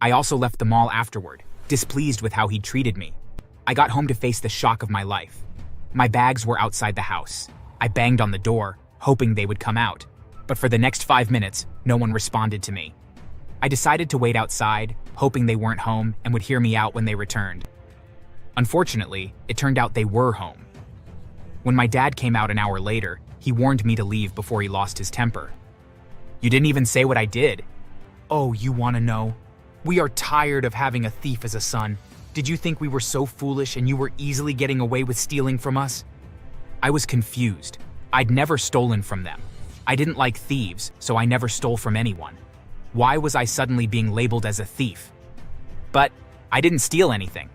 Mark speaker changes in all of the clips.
Speaker 1: I also left the mall afterward, displeased with how he'd treated me. I got home to face the shock of my life. My bags were outside the house. I banged on the door, hoping they would come out. But for the next 5 minutes, no one responded to me. I decided to wait outside, hoping they weren't home and would hear me out when they returned. Unfortunately, it turned out they were home. When my dad came out an hour later, he warned me to leave before he lost his temper. "You didn't even say what I did." "Oh, you want to know? We are tired of having a thief as a son. Did you think we were so foolish and you were easily getting away with stealing from us?" I was confused. I'd never stolen from them. I didn't like thieves, so I never stole from anyone. Why was I suddenly being labeled as a thief? But I didn't steal anything.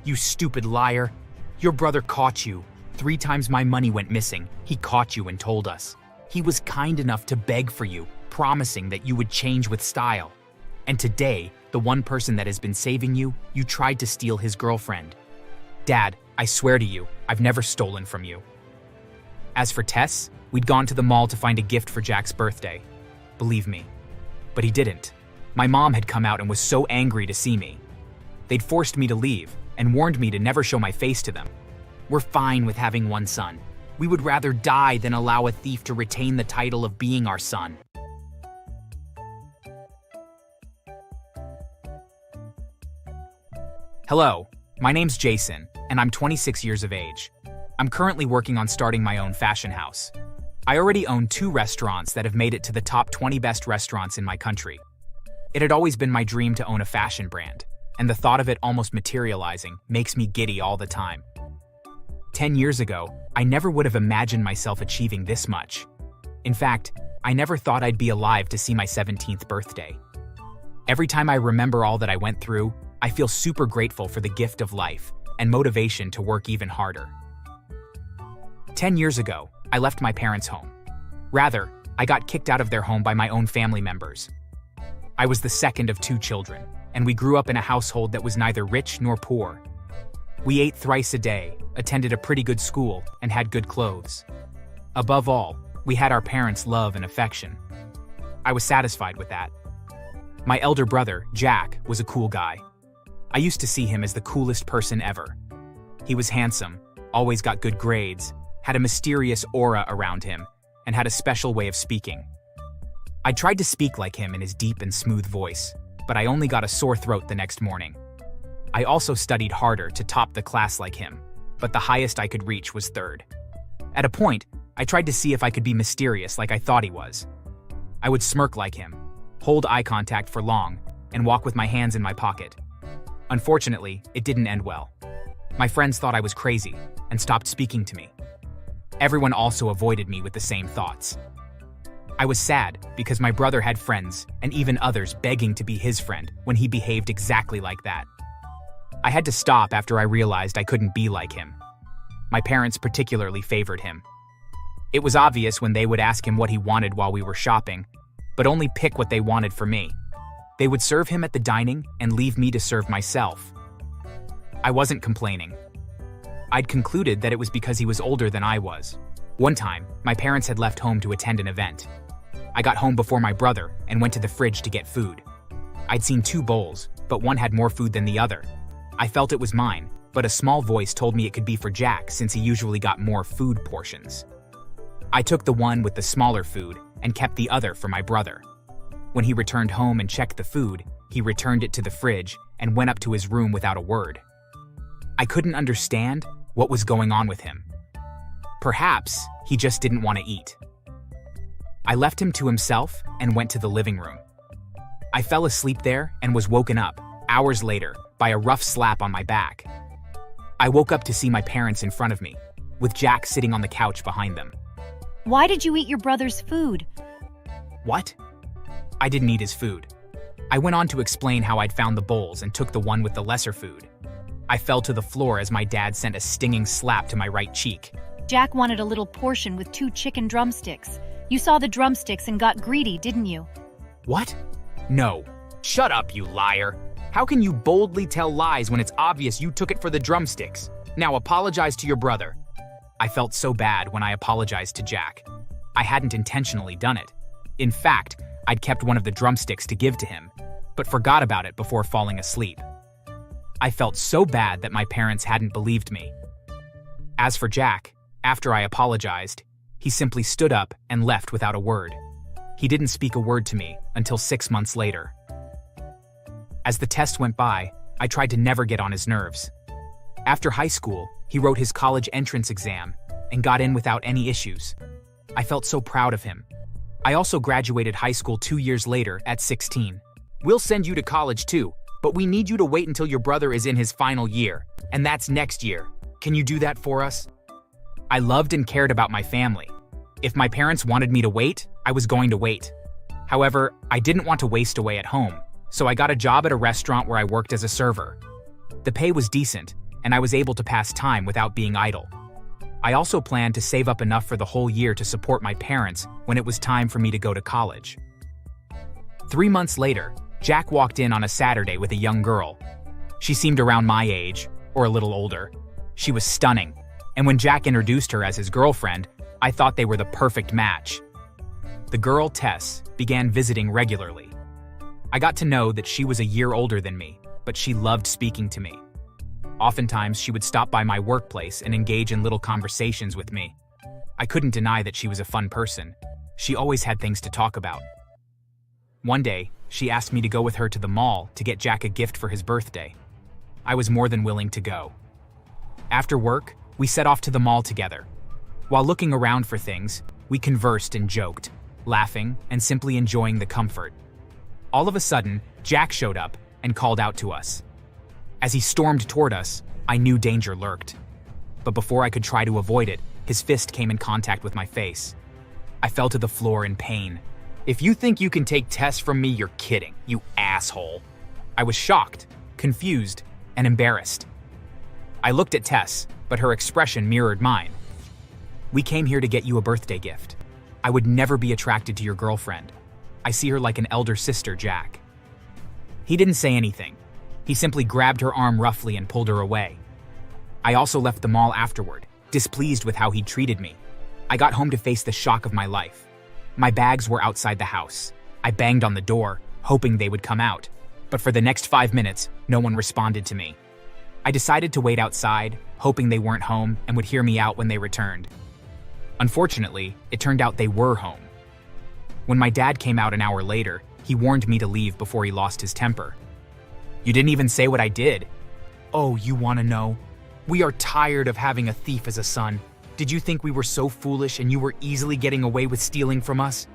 Speaker 1: "You stupid liar. Your brother caught you. 3 times my money went missing. He caught you and told us. He was kind enough to beg for you, promising that you would change with style. And today, the one person that has been saving you, you tried to steal his girlfriend. Dad, I swear to you, I've never stolen from you." As for Tess, we'd gone to the mall to find a gift for Jack's birthday. Believe me. But he didn't. My mom had come out and was so angry to see me. They'd forced me to leave and warned me to never show my face to them. "We're fine with having one son. We would rather die than allow a thief to retain the title of being our son." Hello, my name's Jason, and I'm 26 years of age. I'm currently working on starting my own fashion house. I already own 2 restaurants that have made it to the top 20 best restaurants in my country. It had always been my dream to own a fashion brand, and the thought of it almost materializing makes me giddy all the time. 10 years ago, I never would have imagined myself achieving this much. In fact, I never thought I'd be alive to see my 17th birthday. Every time I remember all that I went through, I feel super grateful for the gift of life and motivation to work even harder. 10 years ago, I left my parents' home. Rather, I got kicked out of their home by my own family members. I was the second of 2 children, and we grew up in a household that was neither rich nor poor. We ate thrice a day, attended a pretty good school, and had good clothes. Above all, we had our parents' love and affection. I was satisfied with that. My elder brother, Jack, was a cool guy. I used to see him as the coolest person ever. He was handsome, always got good grades, had a mysterious aura around him, and had a special way of speaking. I tried to speak like him in his deep and smooth voice, but I only got a sore throat the next morning. I also studied harder to top the class like him, but the highest I could reach was 3rd. At a point, I tried to see if I could be mysterious like I thought he was. I would smirk like him, hold eye contact for long, and walk with my hands in my pocket. Unfortunately, it didn't end well. My friends thought I was crazy and stopped speaking to me. Everyone also avoided me with the same thoughts. I was sad because my brother had friends and even others begging to be his friend when he behaved exactly like that. I had to stop after I realized I couldn't be like him. My parents particularly favored him. It was obvious when they would ask him what he wanted while we were shopping, but only pick what they wanted for me. They would serve him at the dining and leave me to serve myself. I wasn't complaining. I'd concluded that it was because he was older than I was. One time, my parents had left home to attend an event. I got home before my brother and went to the fridge to get food. I'd seen 2 bowls, but one had more food than the other. I felt it was mine, but a small voice told me it could be for Jack since he usually got more food portions. I took the one with the smaller food and kept the other for my brother. When he returned home and checked the food, he returned it to the fridge and went up to his room without a word. I couldn't understand what was going on with him. Perhaps he just didn't want to eat. I left him to himself and went to the living room. I fell asleep there and was woken up, hours later, by a rough slap on my back. I woke up to see my parents in front of me, with Jack sitting on the couch behind them.
Speaker 2: "Why did you eat your brother's food?"
Speaker 1: What? I didn't eat his food. I went on to explain how I'd found the bowls and took the one with the lesser food. I fell to the floor as my dad sent a stinging slap to my right cheek.
Speaker 2: "Jack wanted a little portion with 2 chicken drumsticks. You saw the drumsticks and got greedy, didn't you?"
Speaker 1: What? No. Shut up, you liar. How can you boldly tell lies when it's obvious you took it for the drumsticks? Now apologize to your brother. I felt so bad when I apologized to Jack. I hadn't intentionally done it. In fact, I'd kept one of the drumsticks to give to him. but forgot about it before falling asleep. I felt so bad that my parents hadn't believed me. As for Jack, after I apologized, he simply stood up and left without a word. He didn't speak a word to me until 6 months later. As the test went by, I tried to never get on his nerves. After high school, he wrote his college entrance exam and got in without any issues. I felt so proud of him. I also graduated high school 2 years later at 16. We'll send you to college too, but we need you to wait until your brother is in his final year, and that's next year. Can you do that for us? I loved and cared about my family. If my parents wanted me to wait, I was going to wait. However, I didn't want to waste away at home, so I got a job at a restaurant where I worked as a server. The pay was decent, and I was able to pass time without being idle. I also planned to save up enough for the whole year to support my parents when it was time for me to go to college. 3 months later, Jack walked in on a Saturday with a young girl. She seemed around my age, or a little older. She was stunning, and when Jack introduced her as his girlfriend, I thought they were the perfect match. The girl, Tess, began visiting regularly. I got to know that she was a year older than me, but she loved speaking to me. Oftentimes, she would stop by my workplace and engage in little conversations with me. I couldn't deny that she was a fun person. She always had things to talk about. One day, she asked me to go with her to the mall to get Jack a gift for his birthday. I was more than willing to go. After work, we set off to the mall together. While looking around for things, we conversed and joked, laughing and simply enjoying the comfort. All of a sudden, Jack showed up and called out to us. As he stormed toward us, I knew danger lurked. But before I could try to avoid it, his fist came in contact with my face. I fell to the floor in pain. "If you think you can take Tess from me, you're kidding, you asshole." I was shocked, confused, and embarrassed. I looked at Tess, but her expression mirrored mine. "We came here to get you a birthday gift. I would never be attracted to your girlfriend. I see her like an elder sister, Jack." He didn't say anything. He simply grabbed her arm roughly and pulled her away. I also left the mall afterward, displeased with how he treated me. I got home to face the shock of my life. My bags were outside the house. I banged on the door, hoping they would come out. But for the next 5 minutes, no one responded to me. I decided to wait outside, hoping they weren't home and would hear me out when they returned. Unfortunately, it turned out they were home. When my dad came out an hour later, he warned me to leave before he lost his temper. "You didn't even say what I did." "Oh, you want to know? We are tired of having a thief as a son. Did you think we were so foolish and you were easily getting away with stealing from us?"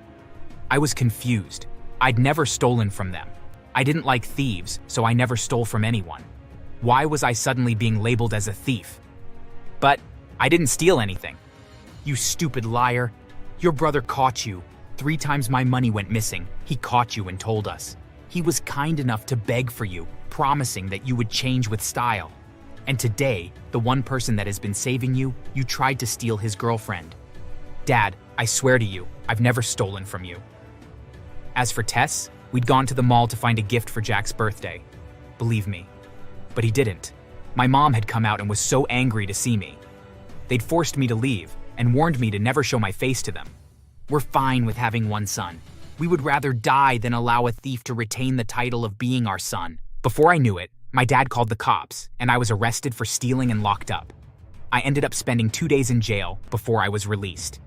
Speaker 1: I was confused. I'd never stolen from them. I didn't like thieves, so I never stole from anyone. Why was I suddenly being labeled as a thief? But I didn't steal anything. "You stupid liar. Your brother caught you. 3 times my money went missing. He caught you and told us. He was kind enough to beg for you, promising that you would change with style. And today, the one person that has been saving you, you tried to steal his girlfriend. Dad, I swear to you, I've never stolen from you." As for Tess, we'd gone to the mall to find a gift for Jack's birthday. Believe me. But he didn't. My mom had come out and was so angry to see me. They'd forced me to leave and warned me to never show my face to them. "We're fine with having one son. We would rather die than allow a thief to retain the title of being our son." Before I knew it, my dad called the cops, and I was arrested for stealing and locked up. I ended up spending 2 days in jail before I was released.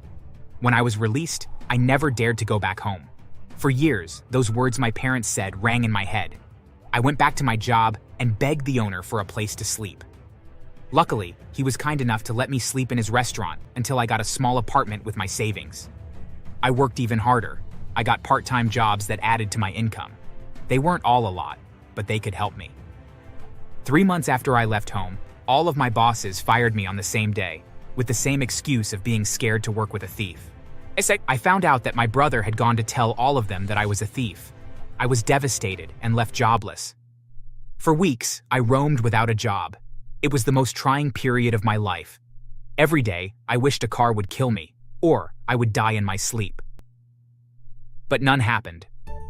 Speaker 1: When I was released, I never dared to go back home. For years, those words my parents said rang in my head. I went back to my job and begged the owner for a place to sleep. Luckily, he was kind enough to let me sleep in his restaurant until I got a small apartment with my savings. I worked even harder. I got part-time jobs that added to my income. They weren't all a lot, but they could help me. 3 months after I left home, all of my bosses fired me on the same day, with the same excuse of being scared to work with a thief. I found out that my brother had gone to tell all of them that I was a thief. I was devastated and left jobless. For weeks, I roamed without a job. It was the most trying period of my life. Every day, I wished a car would kill me, or I would die in my sleep. But none happened.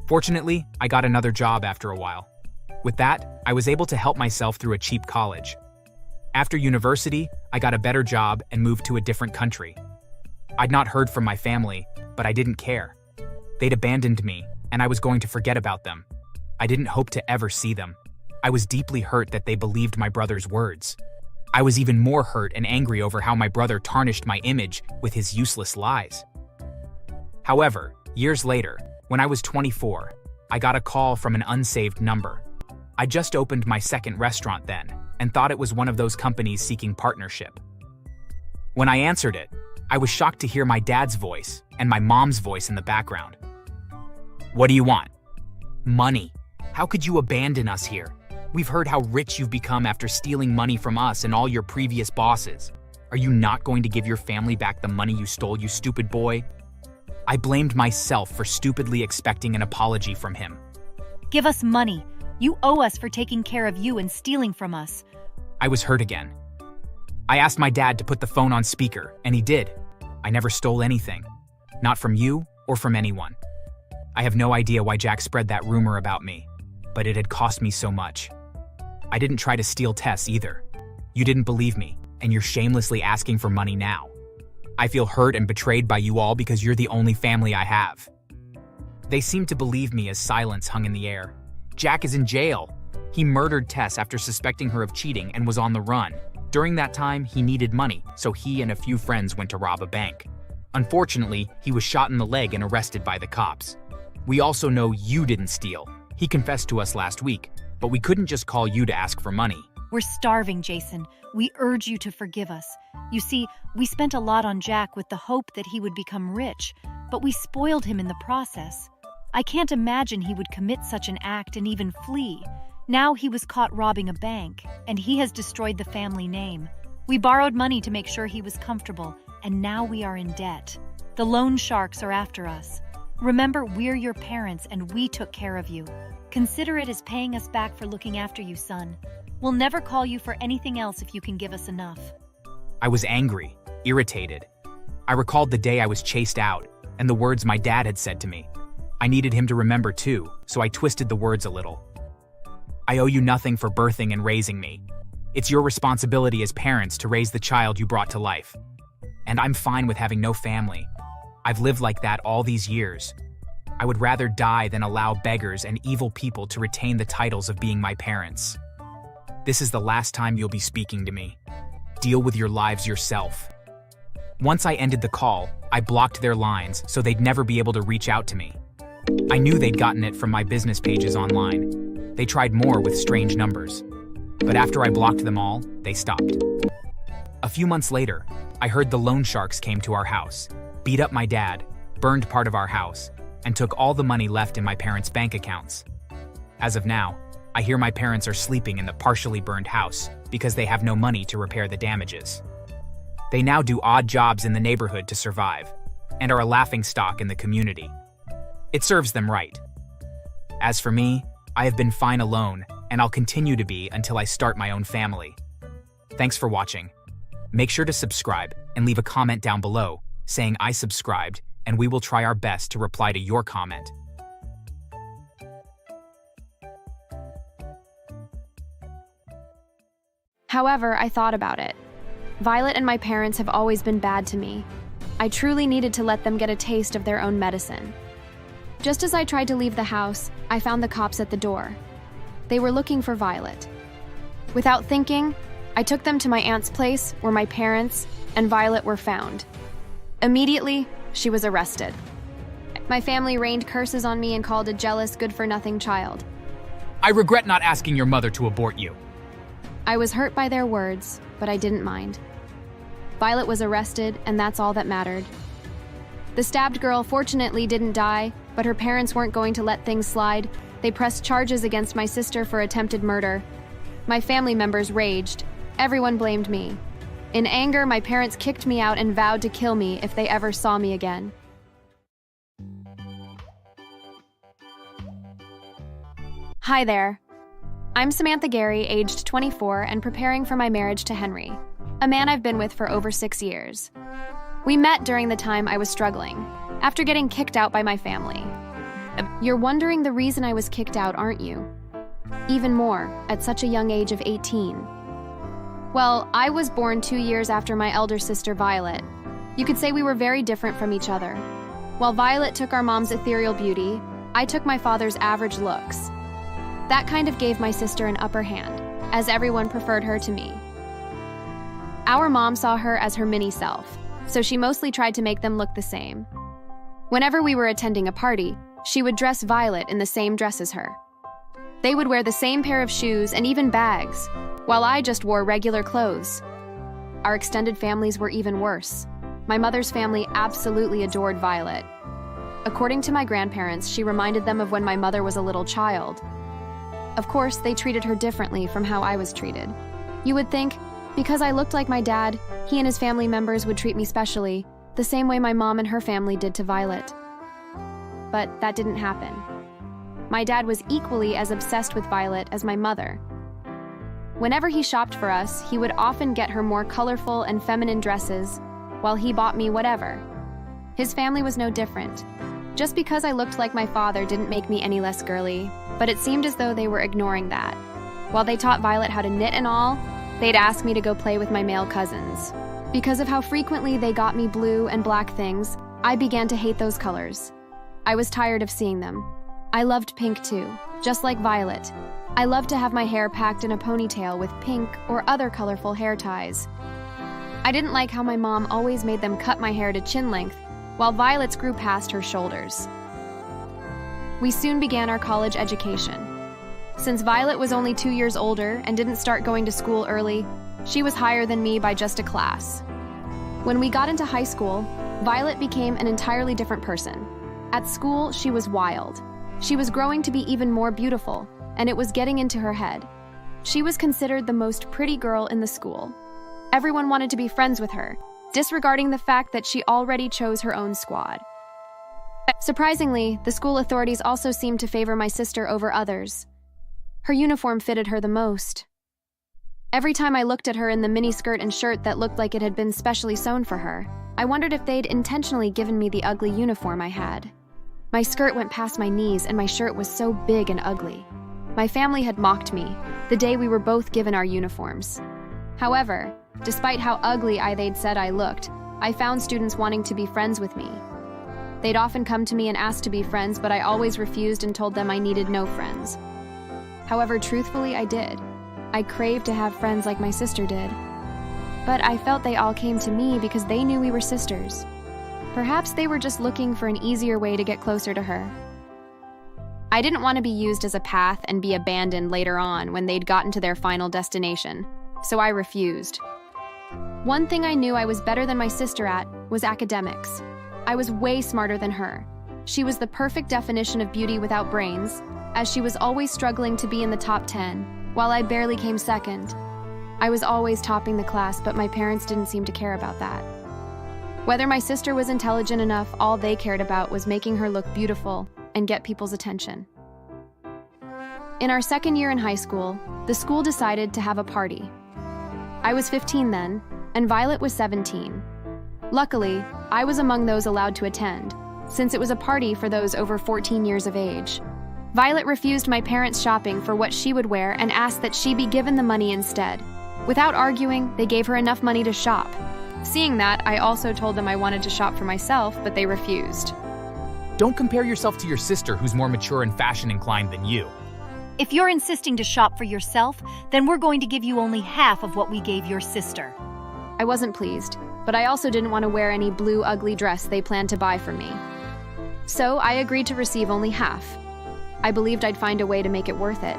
Speaker 1: Fortunately, I got another job after a while. With that, I was able to help myself through a cheap college. After university, I got a better job and moved to a different country. I'd not heard from my family, but I didn't care. They'd abandoned me, and I was going to forget about them. I didn't hope to ever see them. I was deeply hurt that they believed my brother's words. I was even more hurt and angry over how my brother tarnished my image with his useless lies. However, years later, when I was 24, I got a call from an unsaved number. I just opened my second restaurant then, and thought it was one of those companies seeking partnership. When I answered it, I was shocked to hear my dad's voice and my mom's voice in the background. "What do you want?" "Money. How could you abandon us here? We've heard how rich you've become after stealing money from us and all your previous bosses. Are you not going to give your family back the money you stole, you stupid boy?" I blamed myself for stupidly expecting an apology from him.
Speaker 2: Give us money. You owe us for taking care of you and stealing from us.
Speaker 1: I was hurt again. I asked my dad to put the phone on speaker, and he did. I never stole anything. Not from you or from anyone. I have no idea why Jack spread that rumor about me, but it had cost me so much. I didn't try to steal Tess either. You didn't believe me, and you're shamelessly asking for money now. I feel hurt and betrayed by you all because you're the only family I have. They seemed to believe me as silence hung in the air. Jack is in jail. He murdered Tess after suspecting her of cheating and was on the run. During that time, he needed money, so he and a few friends went to rob a bank. Unfortunately, he was shot in the leg and arrested by the cops. We also know you didn't steal. He confessed to us last week, but we couldn't just call you to ask for money.
Speaker 2: We're starving, Jason. We urge you to forgive us. You see, we spent a lot on Jack with the hope that he would become rich, but we spoiled him in the process. I can't imagine he would commit such an act and even flee. Now he was caught robbing a bank, and he has destroyed the family name. We borrowed money to make sure he was comfortable, and now we are in debt. The loan sharks are after us. Remember, we're your parents, and we took care of you. Consider it as paying us back for looking after you, son. We'll never call you for anything else if you can give us enough.
Speaker 1: I was angry, irritated. I recalled the day I was chased out, and the words my dad had said to me. I needed him to remember too, so I twisted the words a little. I owe you nothing for birthing and raising me. It's your responsibility as parents to raise the child you brought to life. And I'm fine with having no family. I've lived like that all these years. I would rather die than allow beggars and evil people to retain the titles of being my parents. This is the last time you'll be speaking to me. Deal with your lives yourself. Once I ended the call, I blocked their lines so they'd never be able to reach out to me. I knew they'd gotten it from my business pages online. They tried more with strange numbers. But after I blocked them all, they stopped. A few months later, I heard the loan sharks came to our house, beat up my dad, burned part of our house, and took all the money left in my parents' bank accounts. As of now, I hear my parents are sleeping in the partially burned house because they have no money to repair the damages. They now do odd jobs in the neighborhood to survive, and are a laughingstock in the community. It serves them right. As for me, I have been fine alone, and I'll continue to be until I start my own family. Thanks for watching. Make sure to subscribe and leave a comment down below saying I subscribed, and we will try our best to reply to your comment.
Speaker 3: However, I thought about it. Violet and my parents have always been bad to me. I truly needed to let them get a taste of their own medicine. Just as I tried to leave the house, I found the cops at the door. They were looking for Violet. Without thinking, I took them to my aunt's place where my parents and Violet were found. Immediately, she was arrested. My family rained curses on me and called a jealous, good-for-nothing child.
Speaker 1: I regret not asking your mother to abort you.
Speaker 3: I was hurt by their words, but I didn't mind. Violet was arrested, and that's all that mattered. The stabbed girl fortunately didn't die, but her parents weren't going to let things slide. They pressed charges against my sister for attempted murder. My family members raged. Everyone blamed me. In anger, my parents kicked me out and vowed to kill me if they ever saw me again. Hi there. I'm Samantha Gary, aged 24, and preparing for my marriage to Henry, a man I've been with for over 6 years. We met during the time I was struggling, after getting kicked out by my family. You're wondering the reason I was kicked out, aren't you? Even more, at such a young age of 18. Well, I was born 2 years after my elder sister, Violet. You could say we were very different from each other. While Violet took our mom's ethereal beauty, I took my father's average looks. That kind of gave my sister an upper hand, as everyone preferred her to me. Our mom saw her as her mini self, so she mostly tried to make them look the same. Whenever we were attending a party, she would dress Violet in the same dress as her. They would wear the same pair of shoes and even bags, while I just wore regular clothes. Our extended families were even worse. My mother's family absolutely adored Violet. According to my grandparents, she reminded them of when my mother was a little child. Of course, they treated her differently from how I was treated. You would think, because I looked like my dad, he and his family members would treat me specially, the same way my mom and her family did to Violet. But that didn't happen. My dad was equally as obsessed with Violet as my mother. Whenever he shopped for us, he would often get her more colorful and feminine dresses, while he bought me whatever. His family was no different. Just because I looked like my father didn't make me any less girly, but it seemed as though they were ignoring that. While they taught Violet how to knit and all, they'd ask me to go play with my male cousins. Because of how frequently they got me blue and black things, I began to hate those colors. I was tired of seeing them. I loved pink too, just like Violet. I loved to have my hair packed in a ponytail with pink or other colorful hair ties. I didn't like how my mom always made them cut my hair to chin length, while Violet's grew past her shoulders. We soon began our college education. Since Violet was only 2 years older and didn't start going to school early, she was higher than me by just a class. When we got into high school, Violet became an entirely different person. At school, she was wild. She was growing to be even more beautiful, and it was getting into her head. She was considered the most pretty girl in the school. Everyone wanted to be friends with her, disregarding the fact that she already chose her own squad. Surprisingly, the school authorities also seemed to favor my sister over others. Her uniform fitted her the most. Every time I looked at her in the miniskirt and shirt that looked like it had been specially sewn for her, I wondered if they'd intentionally given me the ugly uniform I had. My skirt went past my knees and my shirt was so big and ugly. My family had mocked me the day we were both given our uniforms. However, despite how ugly they'd said I looked, I found students wanting to be friends with me. They'd often come to me and ask to be friends, but I always refused and told them I needed no friends. However, truthfully, I did. I craved to have friends like my sister did. But I felt they all came to me because they knew we were sisters. Perhaps they were just looking for an easier way to get closer to her. I didn't want to be used as a path and be abandoned later on when they'd gotten to their final destination, so I refused. One thing I knew I was better than my sister at was academics. I was way smarter than her. She was the perfect definition of beauty without brains, as she was always struggling to be in the top 10, while I barely came second. I was always topping the class, but my parents didn't seem to care about that. Whether my sister was intelligent enough, all they cared about was making her look beautiful and get people's attention. In our second year in high school, the school decided to have a party. I was 15 then, and Violet was 17. Luckily, I was among those allowed to attend, since it was a party for those over 14 years of age. Violet refused my parents' shopping for what she would wear and asked that she be given the money instead. Without arguing, they gave her enough money to shop. Seeing that, I also told them I wanted to shop for myself, but they refused.
Speaker 1: Don't compare yourself to your sister who's more mature and fashion-inclined than you.
Speaker 2: If you're insisting to shop for yourself, then we're going to give you only half of what we gave your sister.
Speaker 3: I wasn't pleased, but I also didn't want to wear any blue ugly dress they planned to buy for me. So I agreed to receive only half. I believed I'd find a way to make it worth it.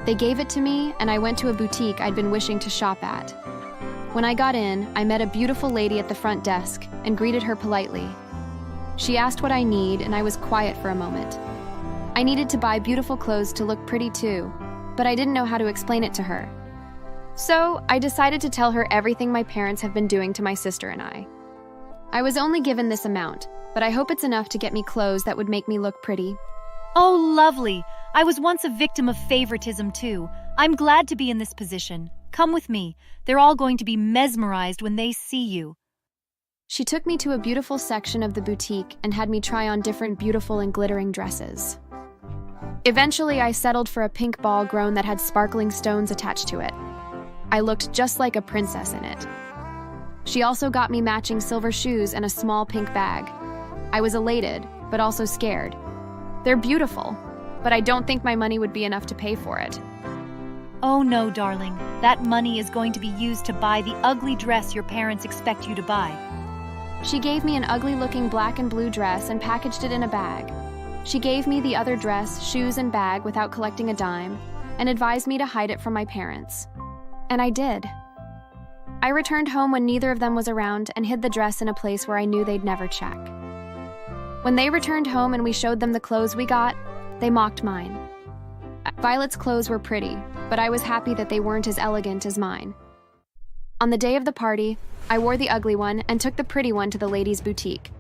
Speaker 3: They gave it to me, and I went to a boutique I'd been wishing to shop at. When I got in, I met a beautiful lady at the front desk and greeted her politely. She asked what I need, and I was quiet for a moment. I needed to buy beautiful clothes to look pretty too, but I didn't know how to explain it to her. So I decided to tell her everything my parents have been doing to my sister and I. I was only given this amount, but I hope it's enough to get me clothes that would make me look pretty.
Speaker 2: Oh, lovely. I was once a victim of favoritism too. I'm glad to be in this position. Come with me. They're all going to be mesmerized when they see you.
Speaker 3: She took me to a beautiful section of the boutique and had me try on different beautiful and glittering dresses. Eventually, I settled for a pink ball gown that had sparkling stones attached to it. I looked just like a princess in it. She also got me matching silver shoes and a small pink bag. I was elated, but also scared. They're beautiful. but I don't think my money would be enough to pay for it.
Speaker 2: Oh no, darling. That money is going to be used to buy the ugly dress your parents expect you to buy.
Speaker 3: She gave me an ugly-looking black and blue dress and packaged it in a bag. She gave me the other dress, shoes, and bag without collecting a dime, and advised me to hide it from my parents. And I did. I returned home when neither of them was around and hid the dress in a place where I knew they'd never check. When they returned home and we showed them the clothes we got, they mocked mine. Violet's clothes were pretty, but I was happy that they weren't as elegant as mine. On the day of the party, I wore the ugly one and took the pretty one to the ladies' boutique.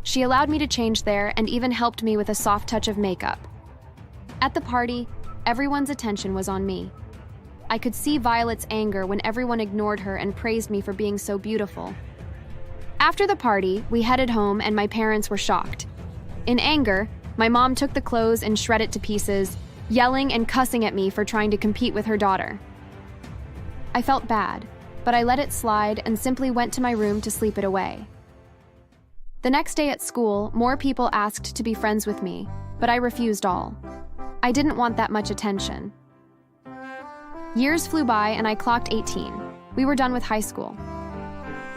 Speaker 3: She allowed me to change there and even helped me with a soft touch of makeup. At the party, everyone's attention was on me. I could see Violet's anger when everyone ignored her and praised me for being so beautiful. After the party, we headed home and my parents were shocked. In anger, my mom took the clothes and shredded it to pieces, yelling and cussing at me for trying to compete with her daughter. I felt bad, but I let it slide and simply went to my room to sleep it away. The next day at school, more people asked to be friends with me, but I refused all. I didn't want that much attention. Years flew by and I clocked 18. We were done with high school.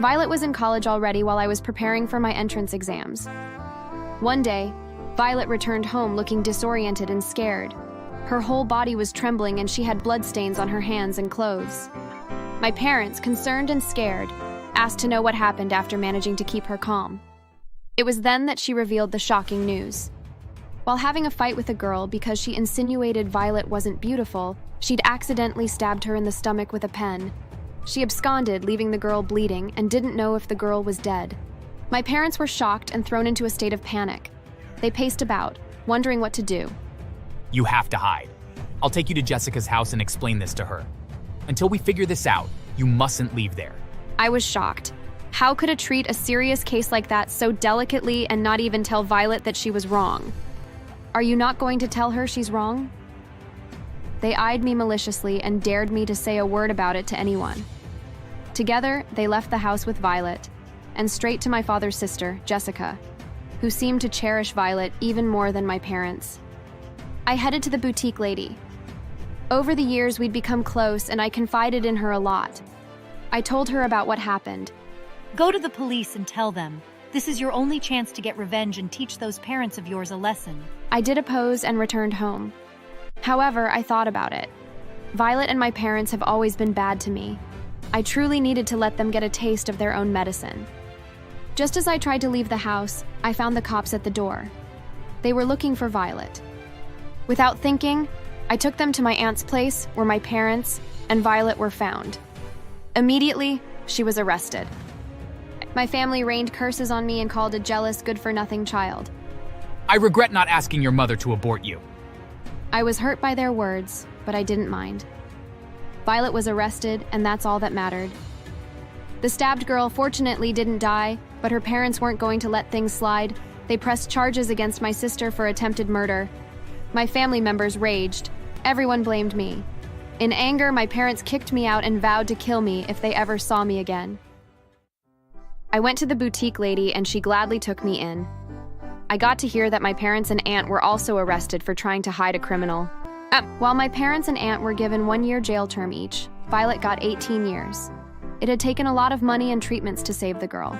Speaker 3: Violet was in college already while I was preparing for my entrance exams. One day, Violet returned home looking disoriented and scared. Her whole body was trembling and she had bloodstains on her hands and clothes. My parents, concerned and scared, asked to know what happened after managing to keep her calm. It was then that she revealed the shocking news. While having a fight with a girl because she insinuated Violet wasn't beautiful, she'd accidentally stabbed her in the stomach with a pen. She absconded, leaving the girl bleeding, and didn't know if the girl was dead. My parents were shocked and thrown into a state of panic. They paced about, wondering what to do.
Speaker 1: You have to hide. I'll take you to Jessica's house and explain this to her. Until we figure this out, you mustn't leave there.
Speaker 3: I was shocked. How could I treat a serious case like that so delicately and not even tell Violet that she was wrong? Are you not going to tell her she's wrong? They eyed me maliciously and dared me to say a word about it to anyone. Together, they left the house with Violet, and straight to my father's sister, Jessica, who seemed to cherish Violet even more than my parents. I headed to the boutique lady. Over the years, we'd become close, and I confided in her a lot. I told her about what happened.
Speaker 2: Go to the police and tell them. This is your only chance to get revenge and teach those parents of yours a lesson.
Speaker 3: I did oppose and returned home. However, I thought about it. Violet and my parents have always been bad to me. I truly needed to let them get a taste of their own medicine. Just as I tried to leave the house, I found the cops at the door. They were looking for Violet. Without thinking, I took them to my aunt's place where my parents and Violet were found. Immediately, she was arrested. My family rained curses on me and called a jealous, good-for-nothing child.
Speaker 1: I regret not asking your mother to abort you.
Speaker 3: I was hurt by their words, but I didn't mind. Violet was arrested, and that's all that mattered. The stabbed girl fortunately didn't die, but her parents weren't going to let things slide. They pressed charges against my sister for attempted murder. My family members raged. Everyone blamed me. In anger, my parents kicked me out and vowed to kill me if they ever saw me again. I went to the boutique lady and she gladly took me in. I got to hear that my parents and aunt were also arrested for trying to hide a criminal. While my parents and aunt were given 1-year jail term each, Violet got 18 years. It had taken a lot of money and treatments to save the girl.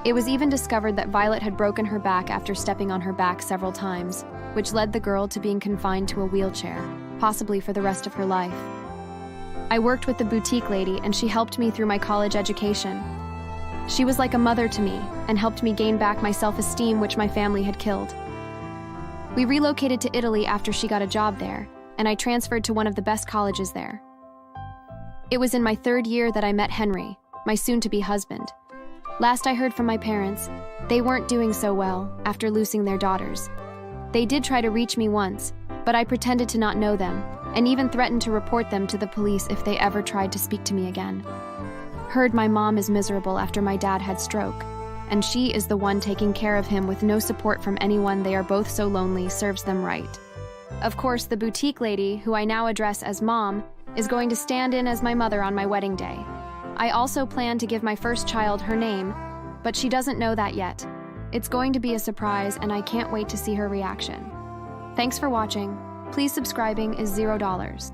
Speaker 3: It was even discovered that Violet had broken her back after stepping on her back several times, which led the girl to being confined to a wheelchair, possibly for the rest of her life. I worked with the boutique lady and she helped me through my college education. She was like a mother to me and helped me gain back my self-esteem, which my family had killed. We relocated to Italy after she got a job there, and I transferred to one of the best colleges there. It was in my 3rd year that I met Henry, my soon-to-be husband. Last I heard from my parents, they weren't doing so well after losing their daughters. They did try to reach me once, but I pretended to not know them, and even threatened to report them to the police if they ever tried to speak to me again. Heard my mom is miserable after my dad had stroke, and she is the one taking care of him with no support from anyone. They are both so lonely, serves them right. Of course, the boutique lady, who I now address as Mom, is going to stand in as my mother on my wedding day. I also plan to give my first child her name, but she doesn't know that yet. It's going to be a surprise, and I can't wait to see her reaction. Thanks for watching. Please subscribing is $0.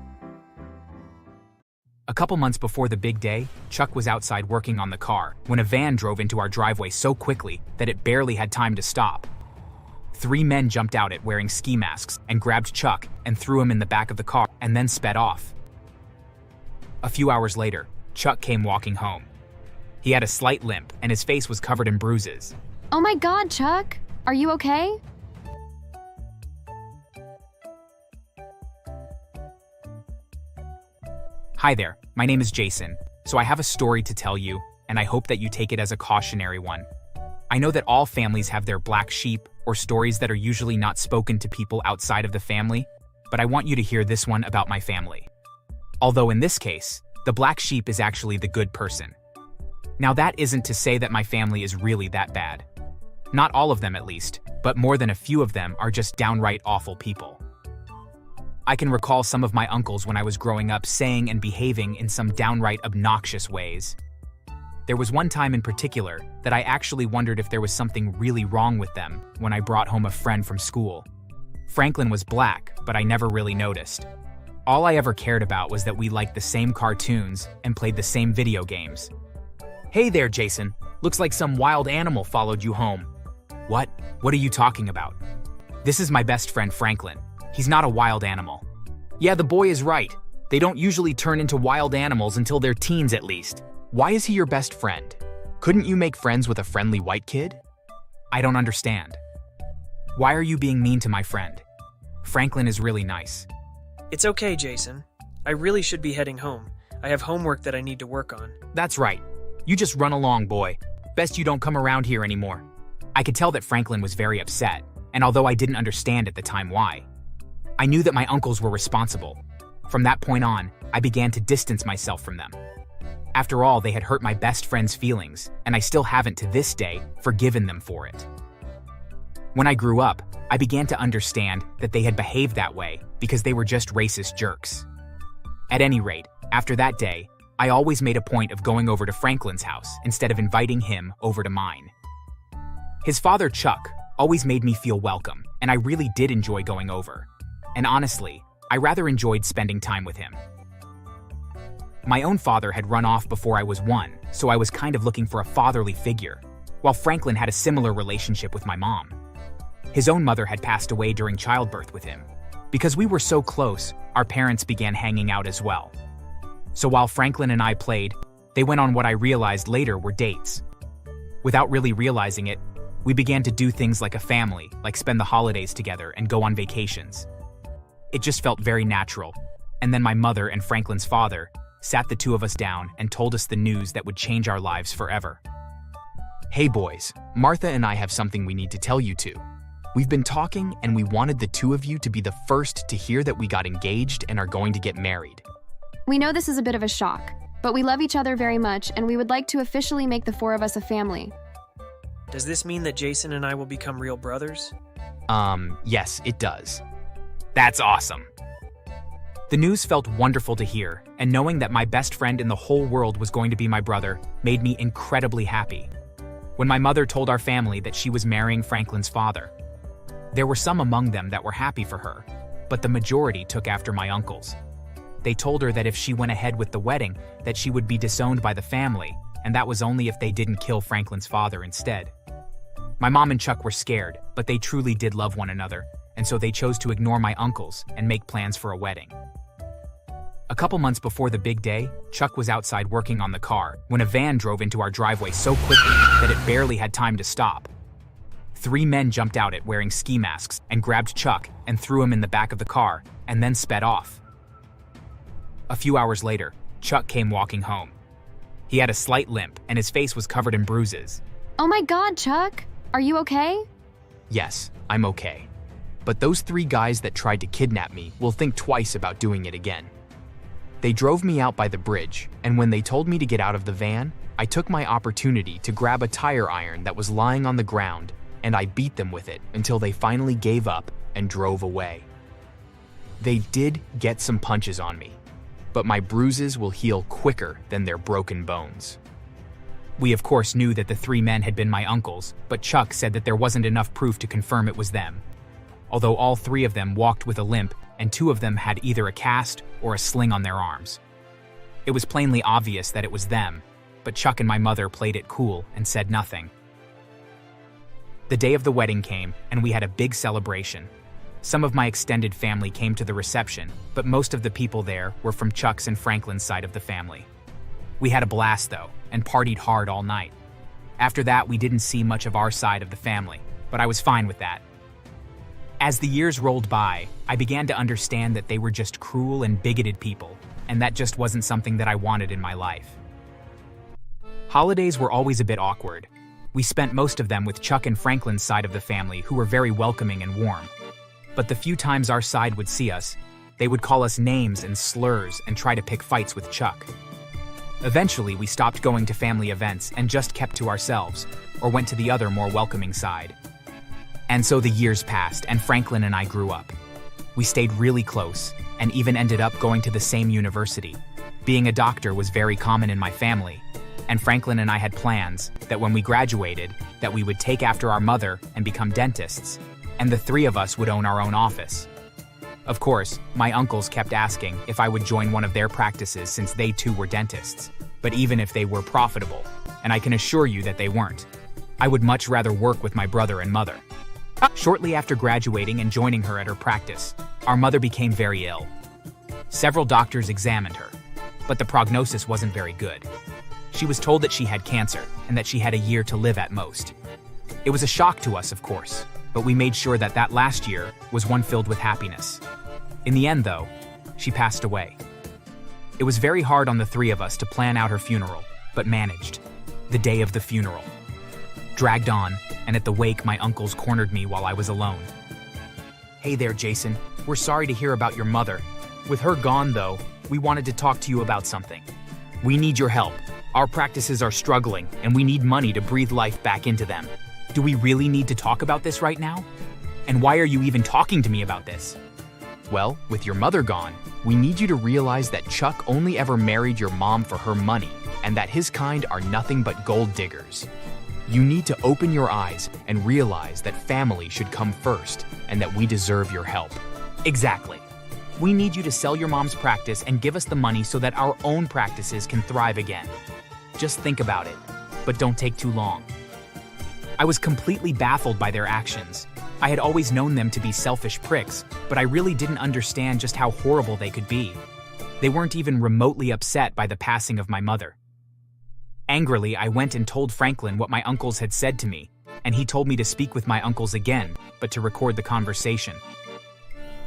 Speaker 1: A couple months before the big day, Chuck was outside working on the car when a van drove into our driveway so quickly that it barely had time to stop. 3 men jumped out at wearing ski masks and grabbed Chuck and threw him in the back of the car and then sped off. A few hours later, Chuck came walking home. He had a slight limp and his face was covered in bruises.
Speaker 3: Oh my God, Chuck! Are you okay?
Speaker 1: Hi there, my name is Jason, so I have a story to tell you, and I hope that you take it as a cautionary one. I know that all families have their black sheep or stories that are usually not spoken to people outside of the family, but I want you to hear this one about my family. Although in this case, the black sheep is actually the good person. Now that isn't to say that my family is really that bad. Not all of them at least, but more than a few of them are just downright awful people. I can recall some of my uncles when I was growing up saying and behaving in some downright obnoxious ways. There was one time in particular that I actually wondered if there was something really wrong with them when I brought home a friend from school. Franklin was black, but I never really noticed. All I ever cared about was that we liked the same cartoons and played the same video games. Hey there, Jason. Looks like some wild animal followed you home. What? What are you talking about? This is my best friend Franklin. He's not a wild animal. Yeah, the boy is right. They don't usually turn into wild animals until they're teens at least. Why is he your best friend? Couldn't you make friends with a friendly white kid? I don't understand. Why are you being mean to my friend? Franklin is really nice.
Speaker 4: It's okay, Jason. I really should be heading home. I have homework that I need to work on.
Speaker 1: That's right. You just run along, boy. Best you don't come around here anymore. I could tell that Franklin was very upset, and although I didn't understand at the time why, I knew that my uncles were responsible. From that point on, I began to distance myself from them. After all, they had hurt my best friend's feelings, and I still haven't to this day forgiven them for it. When I grew up, I began to understand that they had behaved that way because they were just racist jerks. At any rate, after that day, I always made a point of going over to Franklin's house instead of inviting him over to mine. His father, Chuck, always made me feel welcome, and I really did enjoy going over. And honestly, I rather enjoyed spending time with him. My own father had run off before I was 1, so I was kind of looking for a fatherly figure, while Franklin had a similar relationship with my mom. His own mother had passed away during childbirth with him. Because we were so close, our parents began hanging out as well. So while Franklin and I played, they went on what I realized later were dates. Without really realizing it, we began to do things like a family, like spend the holidays together and go on vacations. It just felt very natural, and then my mother and Franklin's father sat the two of us down and told us the news that would change our lives forever. Hey boys, Martha and I have something we need to tell you two. We've been talking and we wanted the two of you to be the first to hear that we got engaged and are going to get married.
Speaker 3: We know this is a bit of a shock, but we love each other very much and we would like to officially make the 4 of us a family.
Speaker 4: Does this mean that Jason and I will become real brothers?
Speaker 1: Yes, it does. That's awesome. The news felt wonderful to hear, and knowing that my best friend in the whole world was going to be my brother made me incredibly happy. When my mother told our family that she was marrying Franklin's father, there were some among them that were happy for her, but the majority took after my uncles. They told her that if she went ahead with the wedding, that she would be disowned by the family, and that was only if they didn't kill Franklin's father instead. My mom and Chuck were scared, but they truly did love one another, and so they chose to ignore my uncles and make plans for a wedding. A couple months before the big day, Chuck was outside working on the car when a van drove into our driveway so quickly that it barely had time to stop. 3 men jumped out at wearing ski masks and grabbed Chuck and threw him in the back of the car and then sped off. A few hours later, Chuck came walking home. He had a slight limp and his face was covered in bruises.
Speaker 3: Oh my God, Chuck! Are you okay?
Speaker 1: Yes, I'm okay. But those 3 guys that tried to kidnap me will think twice about doing it again. They drove me out by the bridge, and when they told me to get out of the van, I took my opportunity to grab a tire iron that was lying on the ground, and I beat them with it until they finally gave up and drove away. They did get some punches on me, but my bruises will heal quicker than their broken bones. We of course knew that the 3 men had been my uncles, but Chuck said that there wasn't enough proof to confirm it was them. Although all 3 of them walked with a limp, and 2 of them had either a cast or a sling on their arms. It was plainly obvious that it was them, but Chuck and my mother played it cool and said nothing. The day of the wedding came, and we had a big celebration. Some of my extended family came to the reception, but most of the people there were from Chuck's and Franklin's side of the family. We had a blast, though, and partied hard all night. After that, we didn't see much of our side of the family, but I was fine with that. As the years rolled by, I began to understand that they were just cruel and bigoted people, and that just wasn't something that I wanted in my life. Holidays were always a bit awkward. We spent most of them with Chuck and Franklin's side of the family, who were very welcoming and warm. But the few times our side would see us, they would call us names and slurs and try to pick fights with Chuck. Eventually, we stopped going to family events and just kept to ourselves, or went to the other more welcoming side. And so the years passed, and Franklin and I grew up. We stayed really close, and even ended up going to the same university. Being a doctor was very common in my family, and Franklin and I had plans that when we graduated, that we would take after our mother and become dentists, and the 3 of us would own our own office. Of course, my uncles kept asking if I would join one of their practices since they too were dentists, but even if they were profitable, and I can assure you that they weren't, I would much rather work with my brother and mother. Shortly after graduating and joining her at her practice, our mother became very ill. Several doctors examined her, but the prognosis wasn't very good. She was told that she had cancer and that she had a year to live at most. It was a shock to us, of course, but we made sure that that last year was one filled with happiness. In the end, though, she passed away. It was very hard on the 3 of us to plan out her funeral, but managed. The day of the funeral dragged on, and at the wake, my uncles cornered me while I was alone. "Hey there, Jason. We're sorry to hear about your mother. With her gone, though, we wanted to talk to you about something. We need your help. Our practices are struggling, and we need money to breathe life back into them. Do we really need to talk about this right now? And why are you even talking to me about this?" "Well, with your mother gone, we need you to realize that Chuck only ever married your mom for her money, and that his kind are nothing but gold diggers. You need to open your eyes and realize that family should come first, and that we deserve your help." "Exactly. We need you to sell your mom's practice and give us the money so that our own practices can thrive again. Just think about it, but don't take too long." I was completely baffled by their actions. I had always known them to be selfish pricks, but I really didn't understand just how horrible they could be. They weren't even remotely upset by the passing of my mother. Angrily, I went and told Franklin what my uncles had said to me, and he told me to speak with my uncles again, but to record the conversation.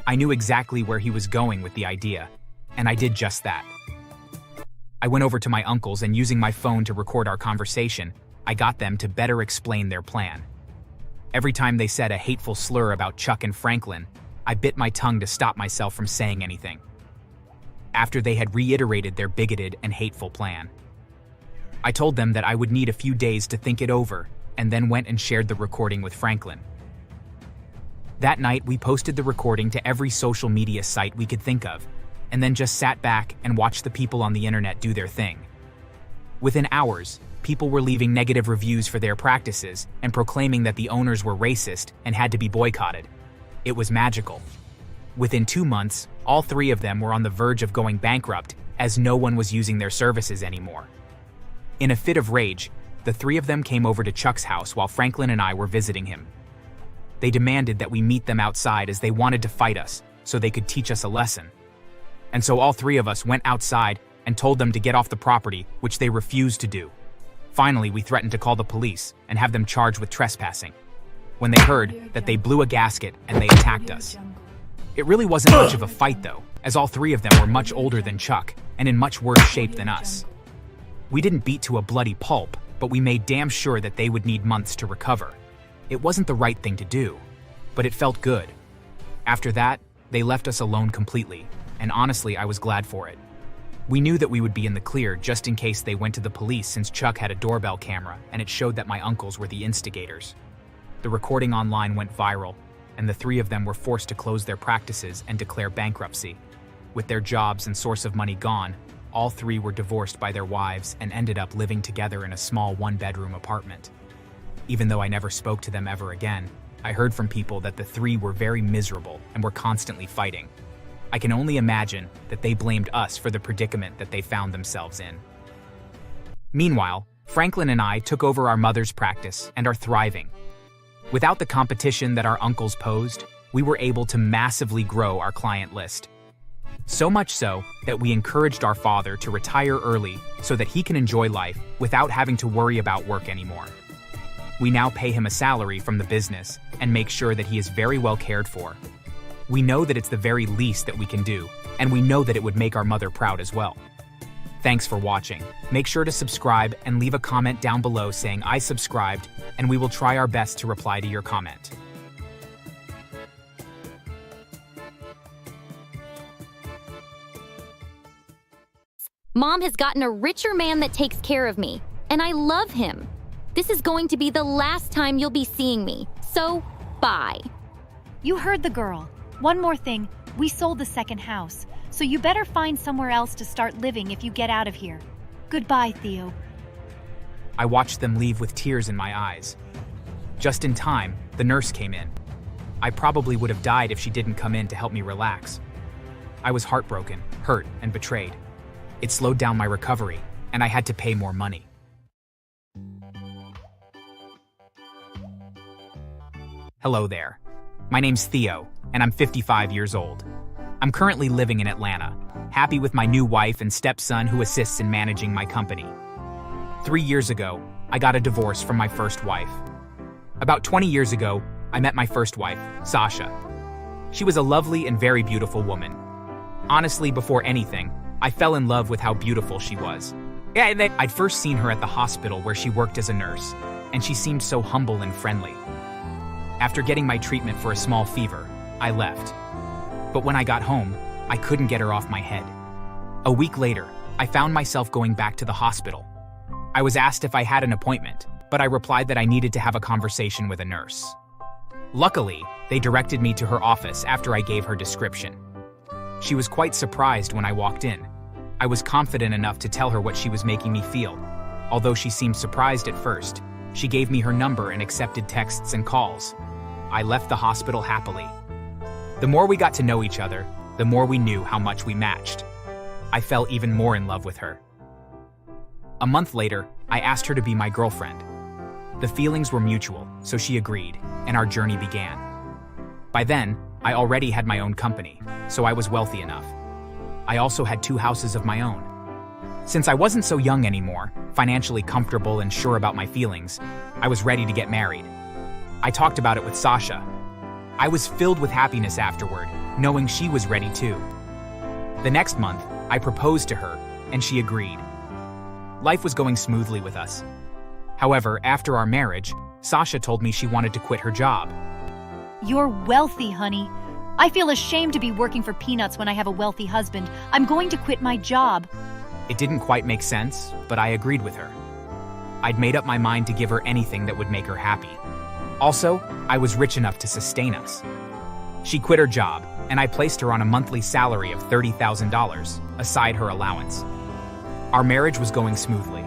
Speaker 1: I knew exactly where he was going with the idea, and I did just that. I went over to my uncles, and using my phone to record our conversation, I got them to better explain their plan. Every time they said a hateful slur about Chuck and Franklin, I bit my tongue to stop myself from saying anything. After they had reiterated their bigoted and hateful plan, I told them that I would need a few days to think it over, and then went and shared the recording with Franklin. That night, we posted the recording to every social media site we could think of, and then just sat back and watched the people on the internet do their thing. Within hours, people were leaving negative reviews for their practices and proclaiming that the owners were racist and had to be boycotted. It was magical. Within 2 months, all 3 of them were on the verge of going bankrupt, as no one was using their services anymore. In a fit of rage, the 3 of them came over to Chuck's house while Franklin and I were visiting him. They demanded that we meet them outside as they wanted to fight us so they could teach us a lesson. And so all 3 of us went outside and told them to get off the property, which they refused to do. Finally, we threatened to call the police and have them charged with trespassing. When they heard that, they blew a gasket and they attacked us. It really wasn't much of a fight though, as all 3 of them were much older than Chuck and in much worse shape than us. We didn't beat to a bloody pulp, but we made damn sure that they would need months to recover. It wasn't the right thing to do, but it felt good. After that, they left us alone completely, and honestly, I was glad for it. We knew that we would be in the clear just in case they went to the police, since Chuck had a doorbell camera and it showed that my uncles were the instigators. The recording online went viral, and the 3 of them were forced to close their practices and declare bankruptcy. With their jobs and source of money gone, all 3 were divorced by their wives and ended up living together in a small 1-bedroom apartment. Even though I never spoke to them ever again, I heard from people that the 3 were very miserable and were constantly fighting. I can only imagine that they blamed us for the predicament that they found themselves in. Meanwhile, Franklin and I took over our mother's practice and are thriving. Without the competition that our uncles posed, we were able to massively grow our client list. So much so that we encouraged our father to retire early so that he can enjoy life without having to worry about work anymore. We now pay him a salary from the business and make sure that he is very well cared for. We know that it's the very least that we can do, and we know that it would make our mother proud as well. Thanks for watching. Make sure to subscribe and leave a comment down below saying I subscribed, and we will try our best to reply to your comment.
Speaker 5: Mom has gotten a richer man that takes care of me, and I love him. This is going to be the last time you'll be seeing me, so bye.
Speaker 2: You heard the girl. One more thing, we sold the second house, so you better find somewhere else to start living if you get out of here. Goodbye, Theo.
Speaker 1: I watched them leave with tears in my eyes. Just in time, the nurse came in. I probably would have died if she didn't come in to help me relax. I was heartbroken, hurt, and betrayed. It slowed down my recovery, and I had to pay more money. Hello there. My name's Theo, and I'm 55 years old. I'm currently living in Atlanta, happy with my new wife and stepson who assists in managing my company. 3 years ago, I got a divorce from my first wife. About 20 years ago, I met my first wife, Sasha. She was a lovely and very beautiful woman. Honestly, before anything, I fell in love with how beautiful she was. I'd first seen her at the hospital where she worked as a nurse, and she seemed so humble and friendly. After getting my treatment for a small fever, I left. But when I got home, I couldn't get her off my head. A week later, I found myself going back to the hospital. I was asked if I had an appointment, but I replied that I needed to have a conversation with a nurse. Luckily, they directed me to her office after I gave her description. She was quite surprised when I walked in. I was confident enough to tell her what she was making me feel. Although she seemed surprised at first, she gave me her number and accepted texts and calls. I left the hospital happily. The more we got to know each other, the more we knew how much we matched. I fell even more in love with her. A month later, I asked her to be my girlfriend. The feelings were mutual, so she agreed, and our journey began. By then, I already had my own company, so I was wealthy enough. I also had 2 houses of my own. Since I wasn't so young anymore, financially comfortable and sure about my feelings, I was ready to get married. I talked about it with Sasha. I was filled with happiness afterward, knowing she was ready too. The next month, I proposed to her, and she agreed. Life was going smoothly with us. However, after our marriage, Sasha told me she wanted to quit her job.
Speaker 2: You're wealthy, honey. I feel ashamed to be working for peanuts when I have a wealthy husband. I'm going to quit my job.
Speaker 1: It didn't quite make sense, but I agreed with her. I'd made up my mind to give her anything that would make her happy. Also, I was rich enough to sustain us. She quit her job, and I placed her on a monthly salary of $30,000, aside her allowance. Our marriage was going smoothly.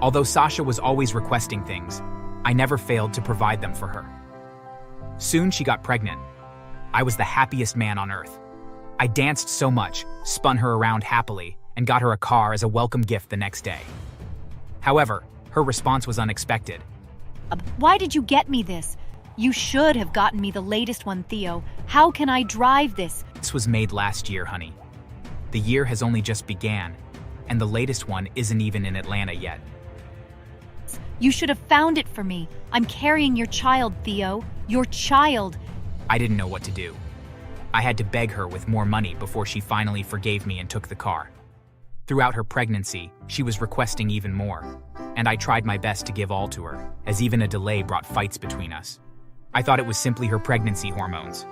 Speaker 1: Although Sasha was always requesting things, I never failed to provide them for her. Soon she got pregnant. I was the happiest man on earth. I danced so much, spun her around happily, and got her a car as a welcome gift the next day. However, her response was unexpected.
Speaker 2: Why did you get me this? You should have gotten me the latest one, Theo. How can I drive this?
Speaker 1: This was made last year, honey. The year has only just began, and the latest one isn't even in Atlanta yet.
Speaker 2: You should have found it for me. I'm carrying your child, Theo. Your child.
Speaker 1: I didn't know what to do. I had to beg her with more money before she finally forgave me and took the car. Throughout her pregnancy, she was requesting even more, and I tried my best to give all to her, as even a delay brought fights between us. I thought it was simply her pregnancy hormones.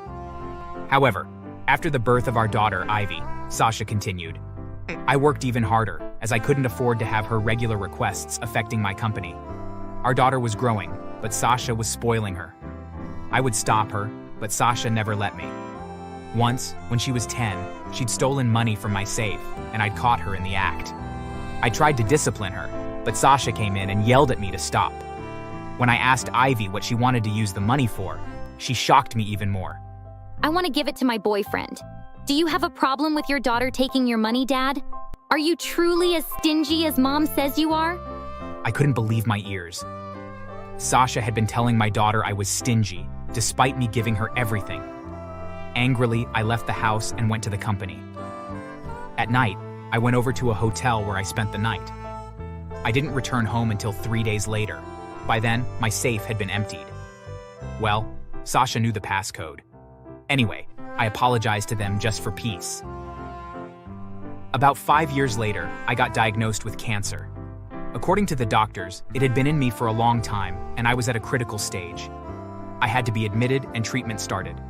Speaker 1: However, after the birth of our daughter, Ivy, Sasha continued, I worked even harder, as I couldn't afford to have her regular requests affecting my company. Our daughter was growing, but Sasha was spoiling her. I would stop her, but Sasha never let me. Once, when she was 10, she'd stolen money from my safe, and I'd caught her in the act. I tried to discipline her, but Sasha came in and yelled at me to stop. When I asked Ivy what she wanted to use the money for, she shocked me even more.
Speaker 5: I want to give it to my boyfriend. Do you have a problem with your daughter taking your money, Dad? Are you truly as stingy as Mom says you are?
Speaker 1: I couldn't believe my ears. Sasha had been telling my daughter I was stingy, despite me giving her everything. Angrily, I left the house and went to the company. At night, I went over to a hotel where I spent the night. I didn't return home until 3 days later. By then, my safe had been emptied. Well, Sasha knew the passcode. Anyway, I apologized to them just for peace. About 5 years later, I got diagnosed with cancer. According to the doctors, it had been in me for a long time, and I was at a critical stage. I had to be admitted and treatment started.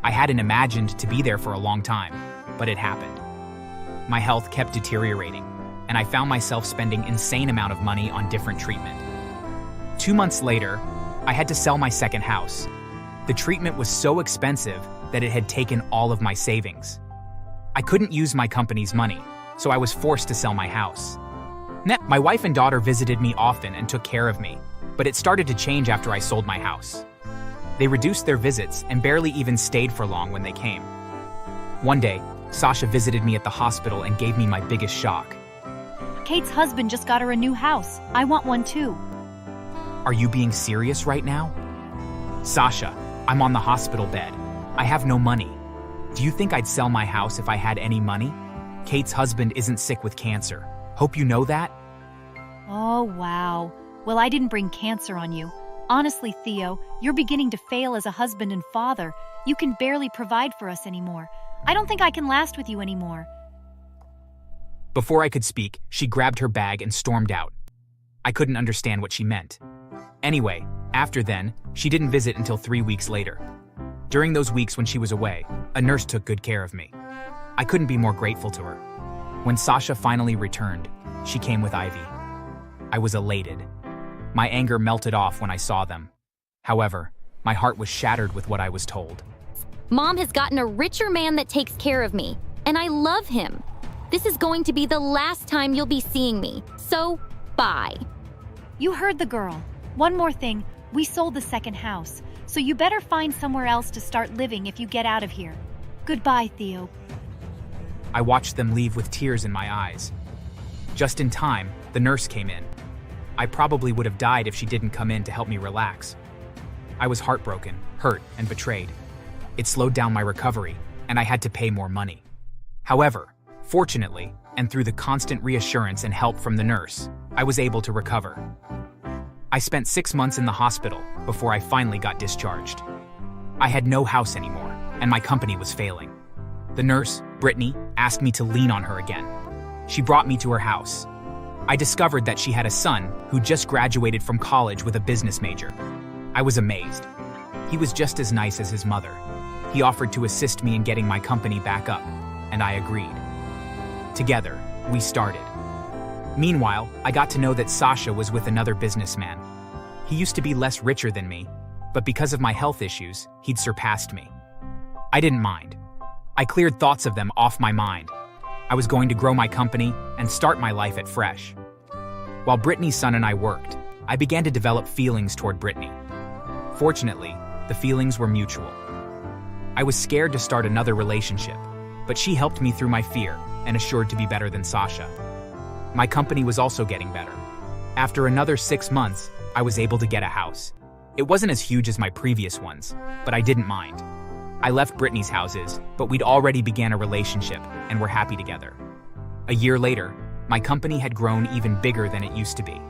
Speaker 1: I hadn't imagined to be there for a long time, but it happened. My health kept deteriorating, and I found myself spending an insane amount of money on different treatment. 2 months later, I had to sell my second house. The treatment was so expensive that it had taken all of my savings. I couldn't use my company's money, so I was forced to sell my house. My wife and daughter visited me often and took care of me, but it started to change after I sold my house. They reduced their visits and barely even stayed for long when they came. One day, Sasha visited me at the hospital and gave me my biggest shock.
Speaker 2: Kate's husband just got her a new house. I want one too.
Speaker 1: Are you being serious right now? Sasha, I'm on the hospital bed. I have no money. Do you think I'd sell my house if I had any money? Kate's husband isn't sick with cancer. Hope you know that?
Speaker 2: Oh, wow. Well, I didn't bring cancer on you. Honestly, Theo, you're beginning to fail as a husband and father. You can barely provide for us anymore. I don't think I can last with you anymore.
Speaker 1: Before I could speak, she grabbed her bag and stormed out. I couldn't understand what she meant. Anyway, after then, she didn't visit until 3 weeks later. During those weeks when she was away, a nurse took good care of me. I couldn't be more grateful to her. When Sasha finally returned, she came with Ivy. I was elated. My anger melted off when I saw them. However, my heart was shattered with what I was told.
Speaker 5: Mom has gotten a richer man that takes care of me, and I love him. This is going to be the last time you'll be seeing me, so bye.
Speaker 2: You heard the girl. One more thing, we sold the second house, so you better find somewhere else to start living if you get out of here. Goodbye, Theo.
Speaker 1: I watched them leave with tears in my eyes. Just in time, the nurse came in. I probably would have died if she didn't come in to help me relax. I was heartbroken, hurt, and betrayed. It slowed down my recovery, and I had to pay more money. However, fortunately, and through the constant reassurance and help from the nurse, I was able to recover. I spent 6 months in the hospital before I finally got discharged. I had no house anymore, and my company was failing. The nurse, Brittany, asked me to lean on her again. She brought me to her house. I discovered that she had a son who just graduated from college with a business major. I was amazed. He was just as nice as his mother. He offered to assist me in getting my company back up, and I agreed. Together, we started. Meanwhile, I got to know that Sasha was with another businessman. He used to be less richer than me, but because of my health issues, he'd surpassed me. I didn't mind. I cleared thoughts of them off my mind. I was going to grow my company and start my life at fresh. While Brittany's son and I worked, I began to develop feelings toward Brittany. Fortunately, the feelings were mutual. I was scared to start another relationship, but she helped me through my fear and assured to be better than Sasha. My company was also getting better. After another 6 months, I was able to get a house. It wasn't as huge as my previous ones, but I didn't mind. I left Brittany's houses, but we'd already began a relationship and were happy together. A year later, my company had grown even bigger than it used to be.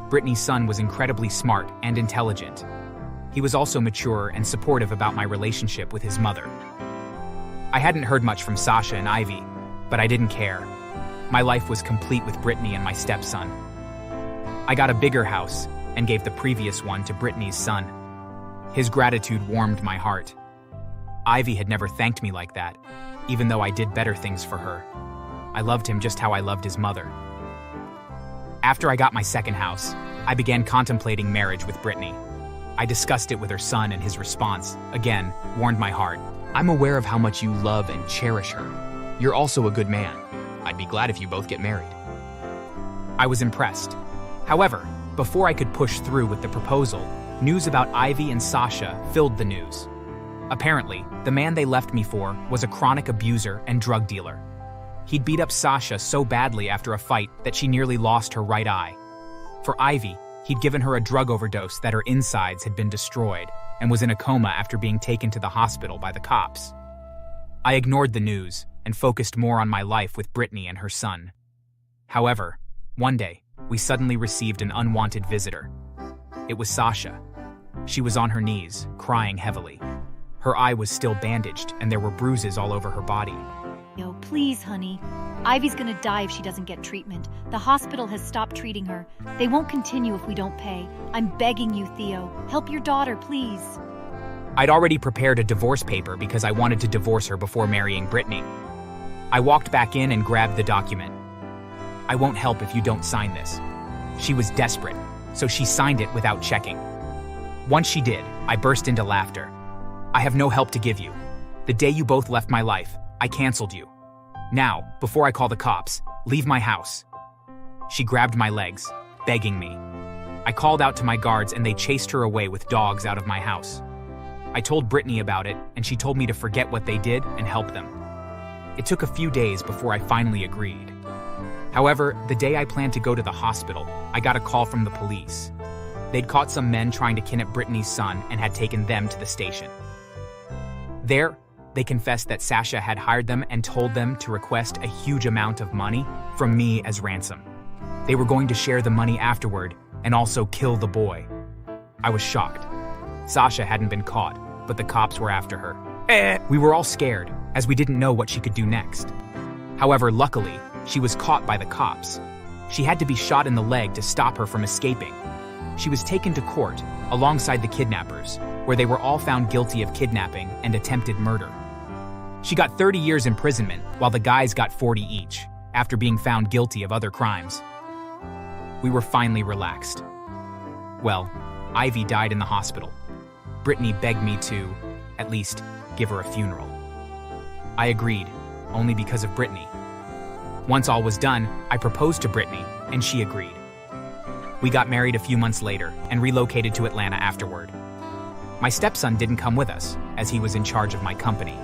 Speaker 1: Brittany's son was incredibly smart and intelligent. He was also mature and supportive about my relationship with his mother. I hadn't heard much from Sasha and Ivy, but I didn't care. My life was complete with Brittany and my stepson. I got a bigger house and gave the previous one to Brittany's son. His gratitude warmed my heart. Ivy had never thanked me like that, even though I did better things for her. I loved him just how I loved his mother. After I got my second house, I began contemplating marriage with Brittany. I discussed it with her son, and his response, again, warmed my heart. I'm aware of how much you love and cherish her. You're also a good man. I'd be glad if you both get married. I was impressed. However, before I could push through with the proposal, news about Ivy and Sasha filled the news. Apparently, the man they left me for was a chronic abuser and drug dealer. He'd beat up Sasha so badly after a fight that she nearly lost her right eye. For Ivy, he'd given her a drug overdose that her insides had been destroyed and was in a coma after being taken to the hospital by the cops. I ignored the news and focused more on my life with Brittany and her son. However, one day, we suddenly received an unwanted visitor. It was Sasha. She was on her knees, crying heavily. Her eye was still bandaged, and there were bruises all over her body.
Speaker 2: Yo, please, honey. Ivy's gonna die if she doesn't get treatment. The hospital has stopped treating her. They won't continue if we don't pay. I'm begging you, Theo. Help your daughter, please.
Speaker 1: I'd already prepared a divorce paper because I wanted to divorce her before marrying Brittany. I walked back in and grabbed the document. I won't help if you don't sign this. She was desperate, so she signed it without checking. Once she did, I burst into laughter. I have no help to give you. The day you both left my life, I canceled you. Now, before I call the cops, leave my house. She grabbed my legs, begging me. I called out to my guards and they chased her away with dogs out of my house. I told Brittany about it and she told me to forget what they did and help them. It took a few days before I finally agreed. However, the day I planned to go to the hospital, I got a call from the police. They'd caught some men trying to kidnap Brittany's son and had taken them to the station. There, they confessed that Sasha had hired them and told them to request a huge amount of money from me as ransom. They were going to share the money afterward and also kill the boy. I was shocked. Sasha hadn't been caught, but the cops were after her. We were all scared, as we didn't know what she could do next. However, luckily, she was caught by the cops. She had to be shot in the leg to stop her from escaping. She was taken to court, alongside the kidnappers, where they were all found guilty of kidnapping and attempted murder. She got 30 years imprisonment, while the guys got 40 each, after being found guilty of other crimes. We were finally relaxed. Well, Ivy died in the hospital. Brittany begged me to, at least, give her a funeral. I agreed, only because of Brittany. Once all was done, I proposed to Brittany, and she agreed. We got married a few months later and relocated to Atlanta afterward. My stepson didn't come with us, as he was in charge of my company.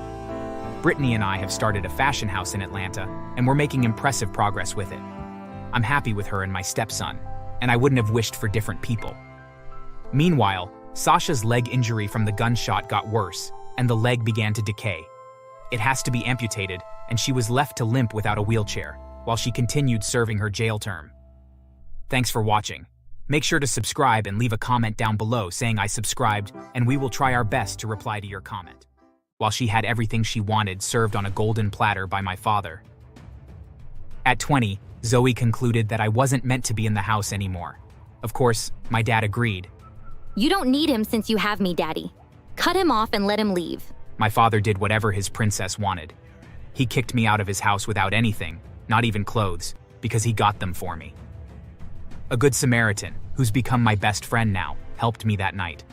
Speaker 1: Brittany and I have started a fashion house in Atlanta, and we're making impressive progress with it. I'm happy with her and my stepson, and I wouldn't have wished for different people. Meanwhile, Sasha's leg injury from the gunshot got worse, and the leg began to decay. It has to be amputated, and she was left to limp without a wheelchair, while she continued serving her jail term. Thanks for watching. Make sure to subscribe and leave a comment down below saying I subscribed, and we will try our best to reply to your comment. While she had everything she wanted served on a golden platter by my father. At 20, Zoe concluded that I wasn't meant to be in the house anymore. Of course, my dad agreed.
Speaker 5: You don't need him since you have me, Daddy. Cut him off and let him leave.
Speaker 1: My father did whatever his princess wanted. He kicked me out of his house without anything, not even clothes, because he got them for me. A good Samaritan, who's become my best friend now, helped me that night.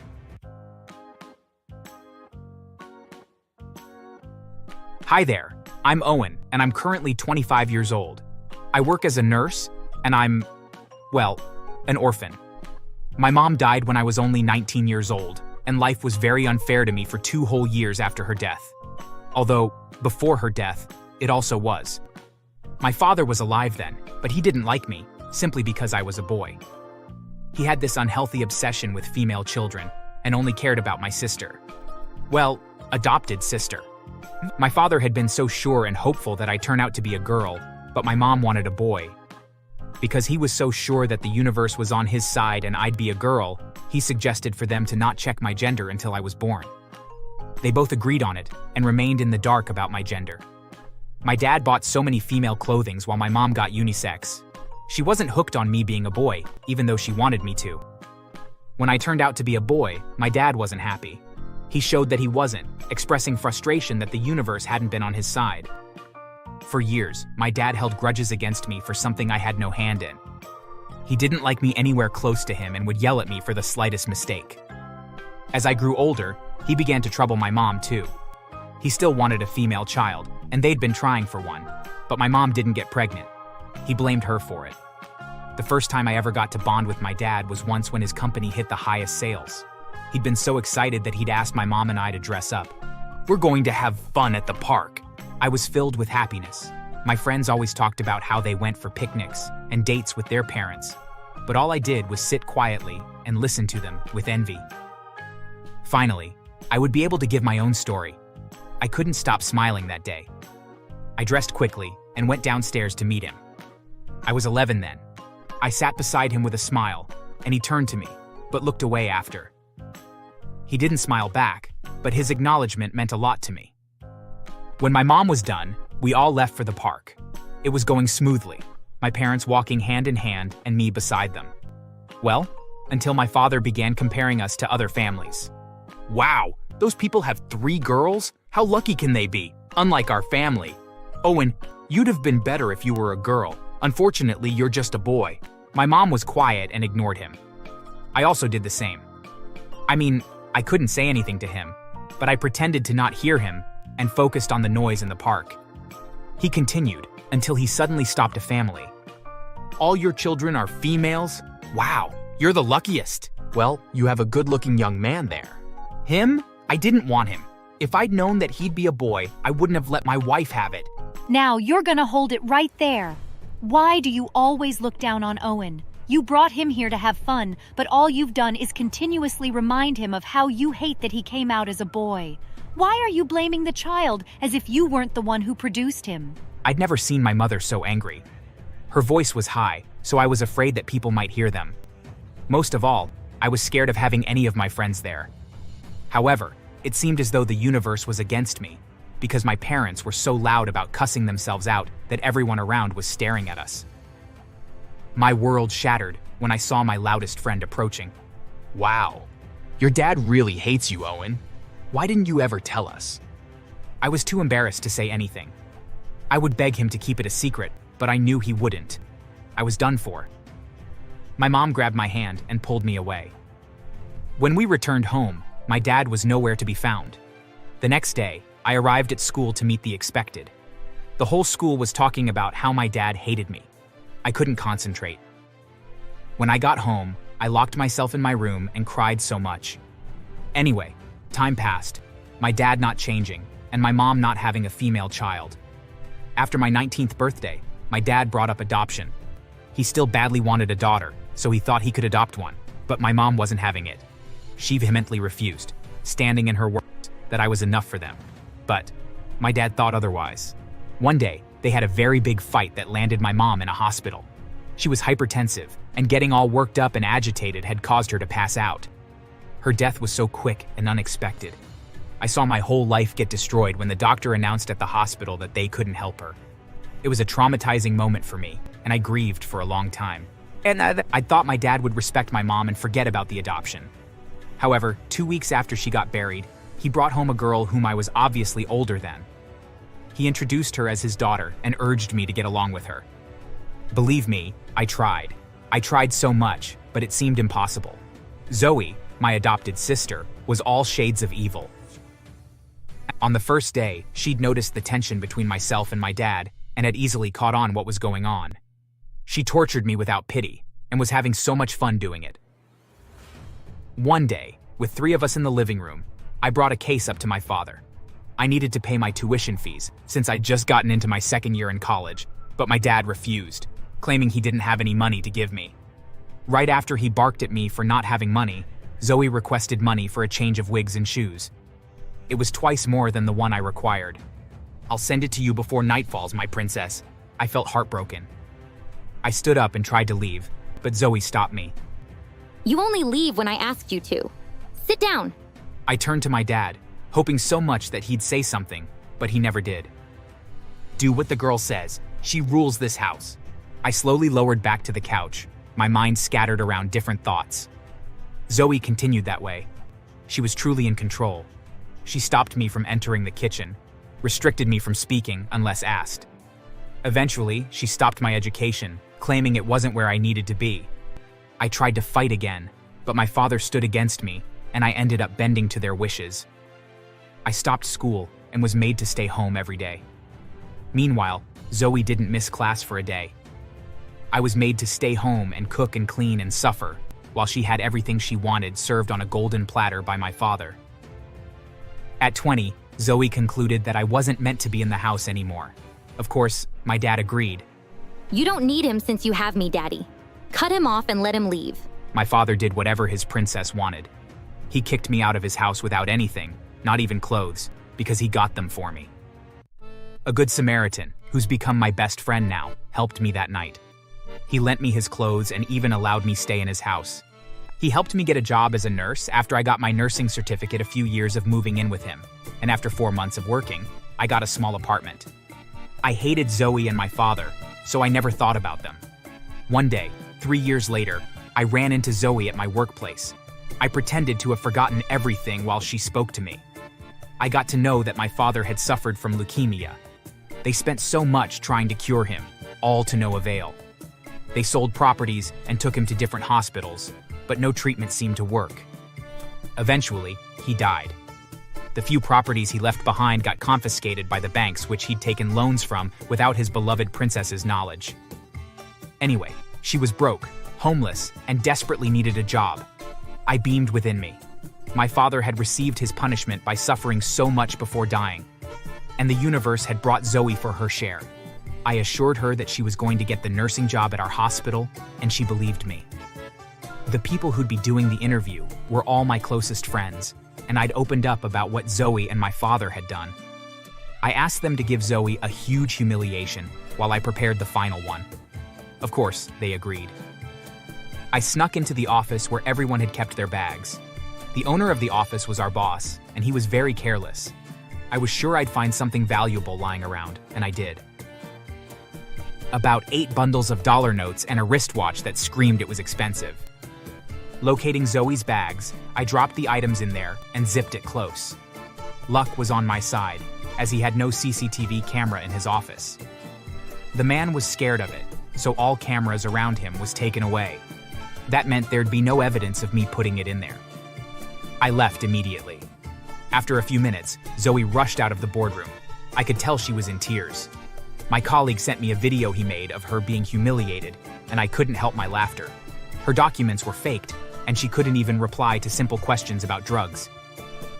Speaker 1: Hi there, I'm Owen, and I'm currently 25 years old. I work as a nurse, and I'm, well, an orphan. My mom died when I was only 19 years old, and life was very unfair to me for 2 whole years after her death. Although, before her death, it also was. My father was alive then, but he didn't like me, simply because I was a boy. He had this unhealthy obsession with female children, and only cared about my sister. Well, adopted sister. My father had been so sure and hopeful that I'd turn out to be a girl, but my mom wanted a boy. Because he was so sure that the universe was on his side and I'd be a girl, he suggested for them to not check my gender until I was born. They both agreed on it and remained in the dark about my gender. My dad bought so many female clothings while my mom got unisex. She wasn't hooked on me being a boy, even though she wanted me to. When I turned out to be a boy, my dad wasn't happy. He showed that he wasn't, expressing frustration that the universe hadn't been on his side. For years, my dad held grudges against me for something I had no hand in. He didn't like me anywhere close to him and would yell at me for the slightest mistake. As I grew older, he began to trouble my mom too. He still wanted a female child, and they'd been trying for one, but my mom didn't get pregnant. He blamed her for it. The first time I ever got to bond with my dad was once when his company hit the highest sales. He'd been so excited that he'd asked my mom and I to dress up. "We're going to have fun at the park." I was filled with happiness. My friends always talked about how they went for picnics and dates with their parents, but all I did was sit quietly and listen to them with envy. Finally, I would be able to give my own story. I couldn't stop smiling that day. I dressed quickly and went downstairs to meet him. I was 11 then. I sat beside him with a smile, and he turned to me, but looked away after. He didn't smile back, but his acknowledgement meant a lot to me. When my mom was done, we all left for the park. It was going smoothly, my parents walking hand in hand and me beside them. Well, until my father began comparing us to other families. "Wow, those people have 3 girls? How lucky can they be? Unlike our family. Owen, you'd have been better if you were a girl. Unfortunately, you're just a boy." My mom was quiet and ignored him. I also did the same. I mean, I couldn't say anything to him, but I pretended to not hear him and focused on the noise in the park. He continued until he suddenly stopped a family. "All your children are females? Wow, you're the luckiest. Well, you have a good-looking young man there." Him? I didn't want him. If I'd known that he'd be a boy, I wouldn't have let my wife have it.
Speaker 2: Now you're gonna hold it right there. Why do you always look down on Owen? You brought him here to have fun, but all you've done is continuously remind him of how you hate that he came out as a boy. Why are you blaming the child as if you weren't the one who produced him?
Speaker 1: I'd never seen my mother so angry. Her voice was high, so I was afraid that people might hear them. Most of all, I was scared of having any of my friends there. However, it seemed as though the universe was against me, because my parents were so loud about cussing themselves out that everyone around was staring at us. My world shattered when I saw my loudest friend approaching. "Wow, your dad really hates you, Owen. Why didn't you ever tell us?" I was too embarrassed to say anything. I would beg him to keep it a secret, but I knew he wouldn't. I was done for. My mom grabbed my hand and pulled me away. When we returned home, my dad was nowhere to be found. The next day, I arrived at school to meet the expected. The whole school was talking about how my dad hated me. I couldn't concentrate. When I got home, I locked myself in my room and cried so much. Anyway, time passed, my dad not changing, and my mom not having a female child. After my 19th birthday, my dad brought up adoption. He still badly wanted a daughter, so he thought he could adopt one, but my mom wasn't having it. She vehemently refused, standing in her words that I was enough for them. But my dad thought otherwise. One day, they had a very big fight that landed my mom in a hospital. She was hypertensive, and getting all worked up and agitated had caused her to pass out. Her death was so quick and unexpected. I saw my whole life get destroyed when the doctor announced at the hospital that they couldn't help her. It was a traumatizing moment for me, and I grieved for a long time. And I thought my dad would respect my mom and forget about the adoption. However, 2 weeks after she got buried, he brought home a girl whom I was obviously older than. He introduced her as his daughter and urged me to get along with her. Believe me, I tried. I tried so much, but it seemed impossible. Zoe, my adopted sister, was all shades of evil. On the first day, she'd noticed the tension between myself and my dad and had easily caught on what was going on. She tortured me without pity and was having so much fun doing it. One day, with 3 of us in the living room, I brought a case up to my father. I needed to pay my tuition fees since I'd just gotten into my 2nd year in college, but my dad refused, claiming he didn't have any money to give me. Right after he barked at me for not having money, Zoe requested money for a change of wigs and shoes. It was twice more than the one I required. "I'll send it to you before night falls, my princess." I felt heartbroken. I stood up and tried to leave, but Zoe stopped me.
Speaker 5: You only leave when I ask you to. Sit down.
Speaker 1: I turned to my dad, hoping so much that he'd say something, but he never did. "Do what the girl says. She rules this house." I slowly lowered back to the couch, my mind scattered around different thoughts. Zoe continued that way. She was truly in control. She stopped me from entering the kitchen, restricted me from speaking unless asked. Eventually, she stopped my education, claiming it wasn't where I needed to be. I tried to fight again, but my father stood against me, and I ended up bending to their wishes. I stopped school and was made to stay home every day. Meanwhile, Zoe didn't miss class for a day. I was made to stay home and cook and clean and suffer, while she had everything she wanted served on a golden platter by my father. At 20, Zoe concluded that I wasn't meant to be in the house anymore. Of course, my dad agreed.
Speaker 5: You don't need him since you have me, Daddy. Cut him off and let him leave.
Speaker 1: My father did whatever his princess wanted. He kicked me out of his house without anything, not even clothes, because he got them for me. A good Samaritan, who's become my best friend now, helped me that night. He lent me his clothes and even allowed me stay in his house. He helped me get a job as a nurse after I got my nursing certificate a few years of moving in with him, and after 4 months of working, I got a small apartment. I hated Zoe and my father, so I never thought about them. One day, 3 years later, I ran into Zoe at my workplace. I pretended to have forgotten everything while she spoke to me. I got to know that my father had suffered from leukemia. They spent so much trying to cure him, all to no avail. They sold properties and took him to different hospitals, but no treatment seemed to work. Eventually, he died. The few properties he left behind got confiscated by the banks which he'd taken loans from without his beloved princess's knowledge. Anyway, she was broke, homeless, and desperately needed a job. I beamed within me. My father had received his punishment by suffering so much before dying, and the universe had brought Zoe for her share. I assured her that she was going to get the nursing job at our hospital, and she believed me. The people who'd be doing the interview were all my closest friends, and I'd opened up about what Zoe and my father had done. I asked them to give Zoe a huge humiliation while I prepared the final one. Of course, they agreed. I snuck into the office where everyone had kept their bags. The owner of the office was our boss, and he was very careless. I was sure I'd find something valuable lying around, and I did. About 8 bundles of dollar notes and a wristwatch that screamed it was expensive. Locating Zoe's bags, I dropped the items in there and zipped it close. Luck was on my side, as he had no CCTV camera in his office. The man was scared of it, so all cameras around him was taken away. That meant there'd be no evidence of me putting it in there. I left immediately. After a few minutes, Zoe rushed out of the boardroom. I could tell she was in tears. My colleague sent me a video he made of her being humiliated, and I couldn't help my laughter. Her documents were faked, and she couldn't even reply to simple questions about drugs.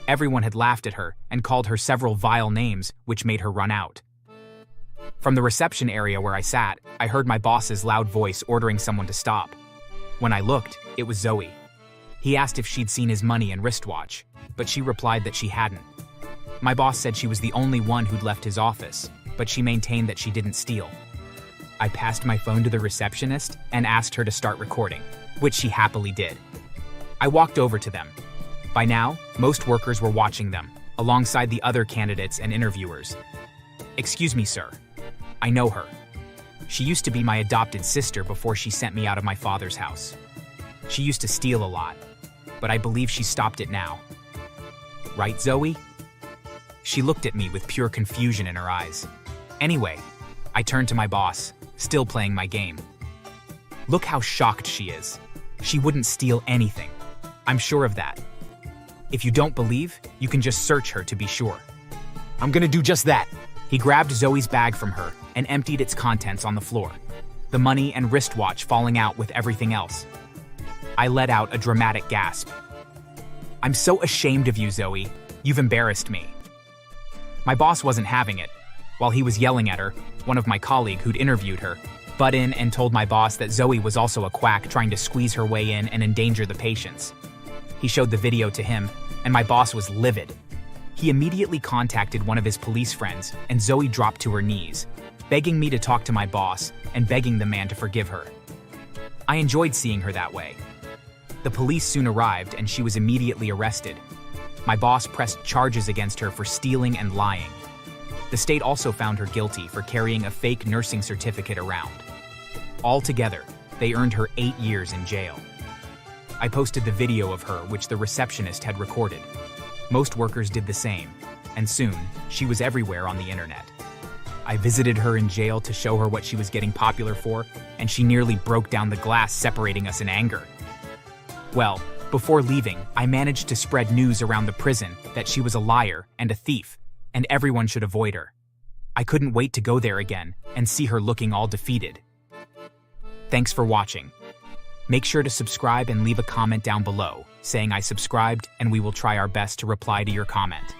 Speaker 1: Everyone had laughed at her and called her several vile names, which made her run out. From the reception area where I sat, I heard my boss's loud voice ordering someone to stop. When I looked, it was Zoe. He asked if she'd seen his money and wristwatch, but she replied that she hadn't. My boss said she was the only one who'd left his office, but she maintained that she didn't steal. I passed my phone to the receptionist and asked her to start recording, which she happily did. I walked over to them. By now, most workers were watching them, alongside the other candidates and interviewers. "Excuse me, sir. I know her. She used to be my adopted sister before she sent me out of my father's house. She used to steal a lot, but I believe she stopped it now. Right, Zoe?" She looked at me with pure confusion in her eyes. Anyway, I turned to my boss, still playing my game. "Look how shocked she is. She wouldn't steal anything. I'm sure of that. If you don't believe, you can just search her to be sure." "I'm gonna do just that." He grabbed Zoe's bag from her and emptied its contents on the floor, the money and wristwatch falling out with everything else. I let out a dramatic gasp. "I'm so ashamed of you, Zoe. You've embarrassed me." My boss wasn't having it. While he was yelling at her, one of my colleagues who'd interviewed her butt in and told my boss that Zoe was also a quack trying to squeeze her way in and endanger the patients. He showed the video to him, and my boss was livid. He immediately contacted one of his police friends, and Zoe dropped to her knees, begging me to talk to my boss and begging the man to forgive her. I enjoyed seeing her that way. The police soon arrived, and she was immediately arrested. My boss pressed charges against her for stealing and lying. The state also found her guilty for carrying a fake nursing certificate around. Altogether, they earned her 8 years in jail. I posted the video of her, which the receptionist had recorded. Most workers did the same, and soon, she was everywhere on the internet. I visited her in jail to show her what she was getting popular for, and she nearly broke down the glass separating us in anger. Well, before leaving, I managed to spread news around the prison that she was a liar and a thief, and everyone should avoid her. I couldn't wait to go there again and see her looking all defeated. Thanks for watching. Make sure to subscribe and leave a comment down below saying I subscribed, and we will try our best to reply to your comment.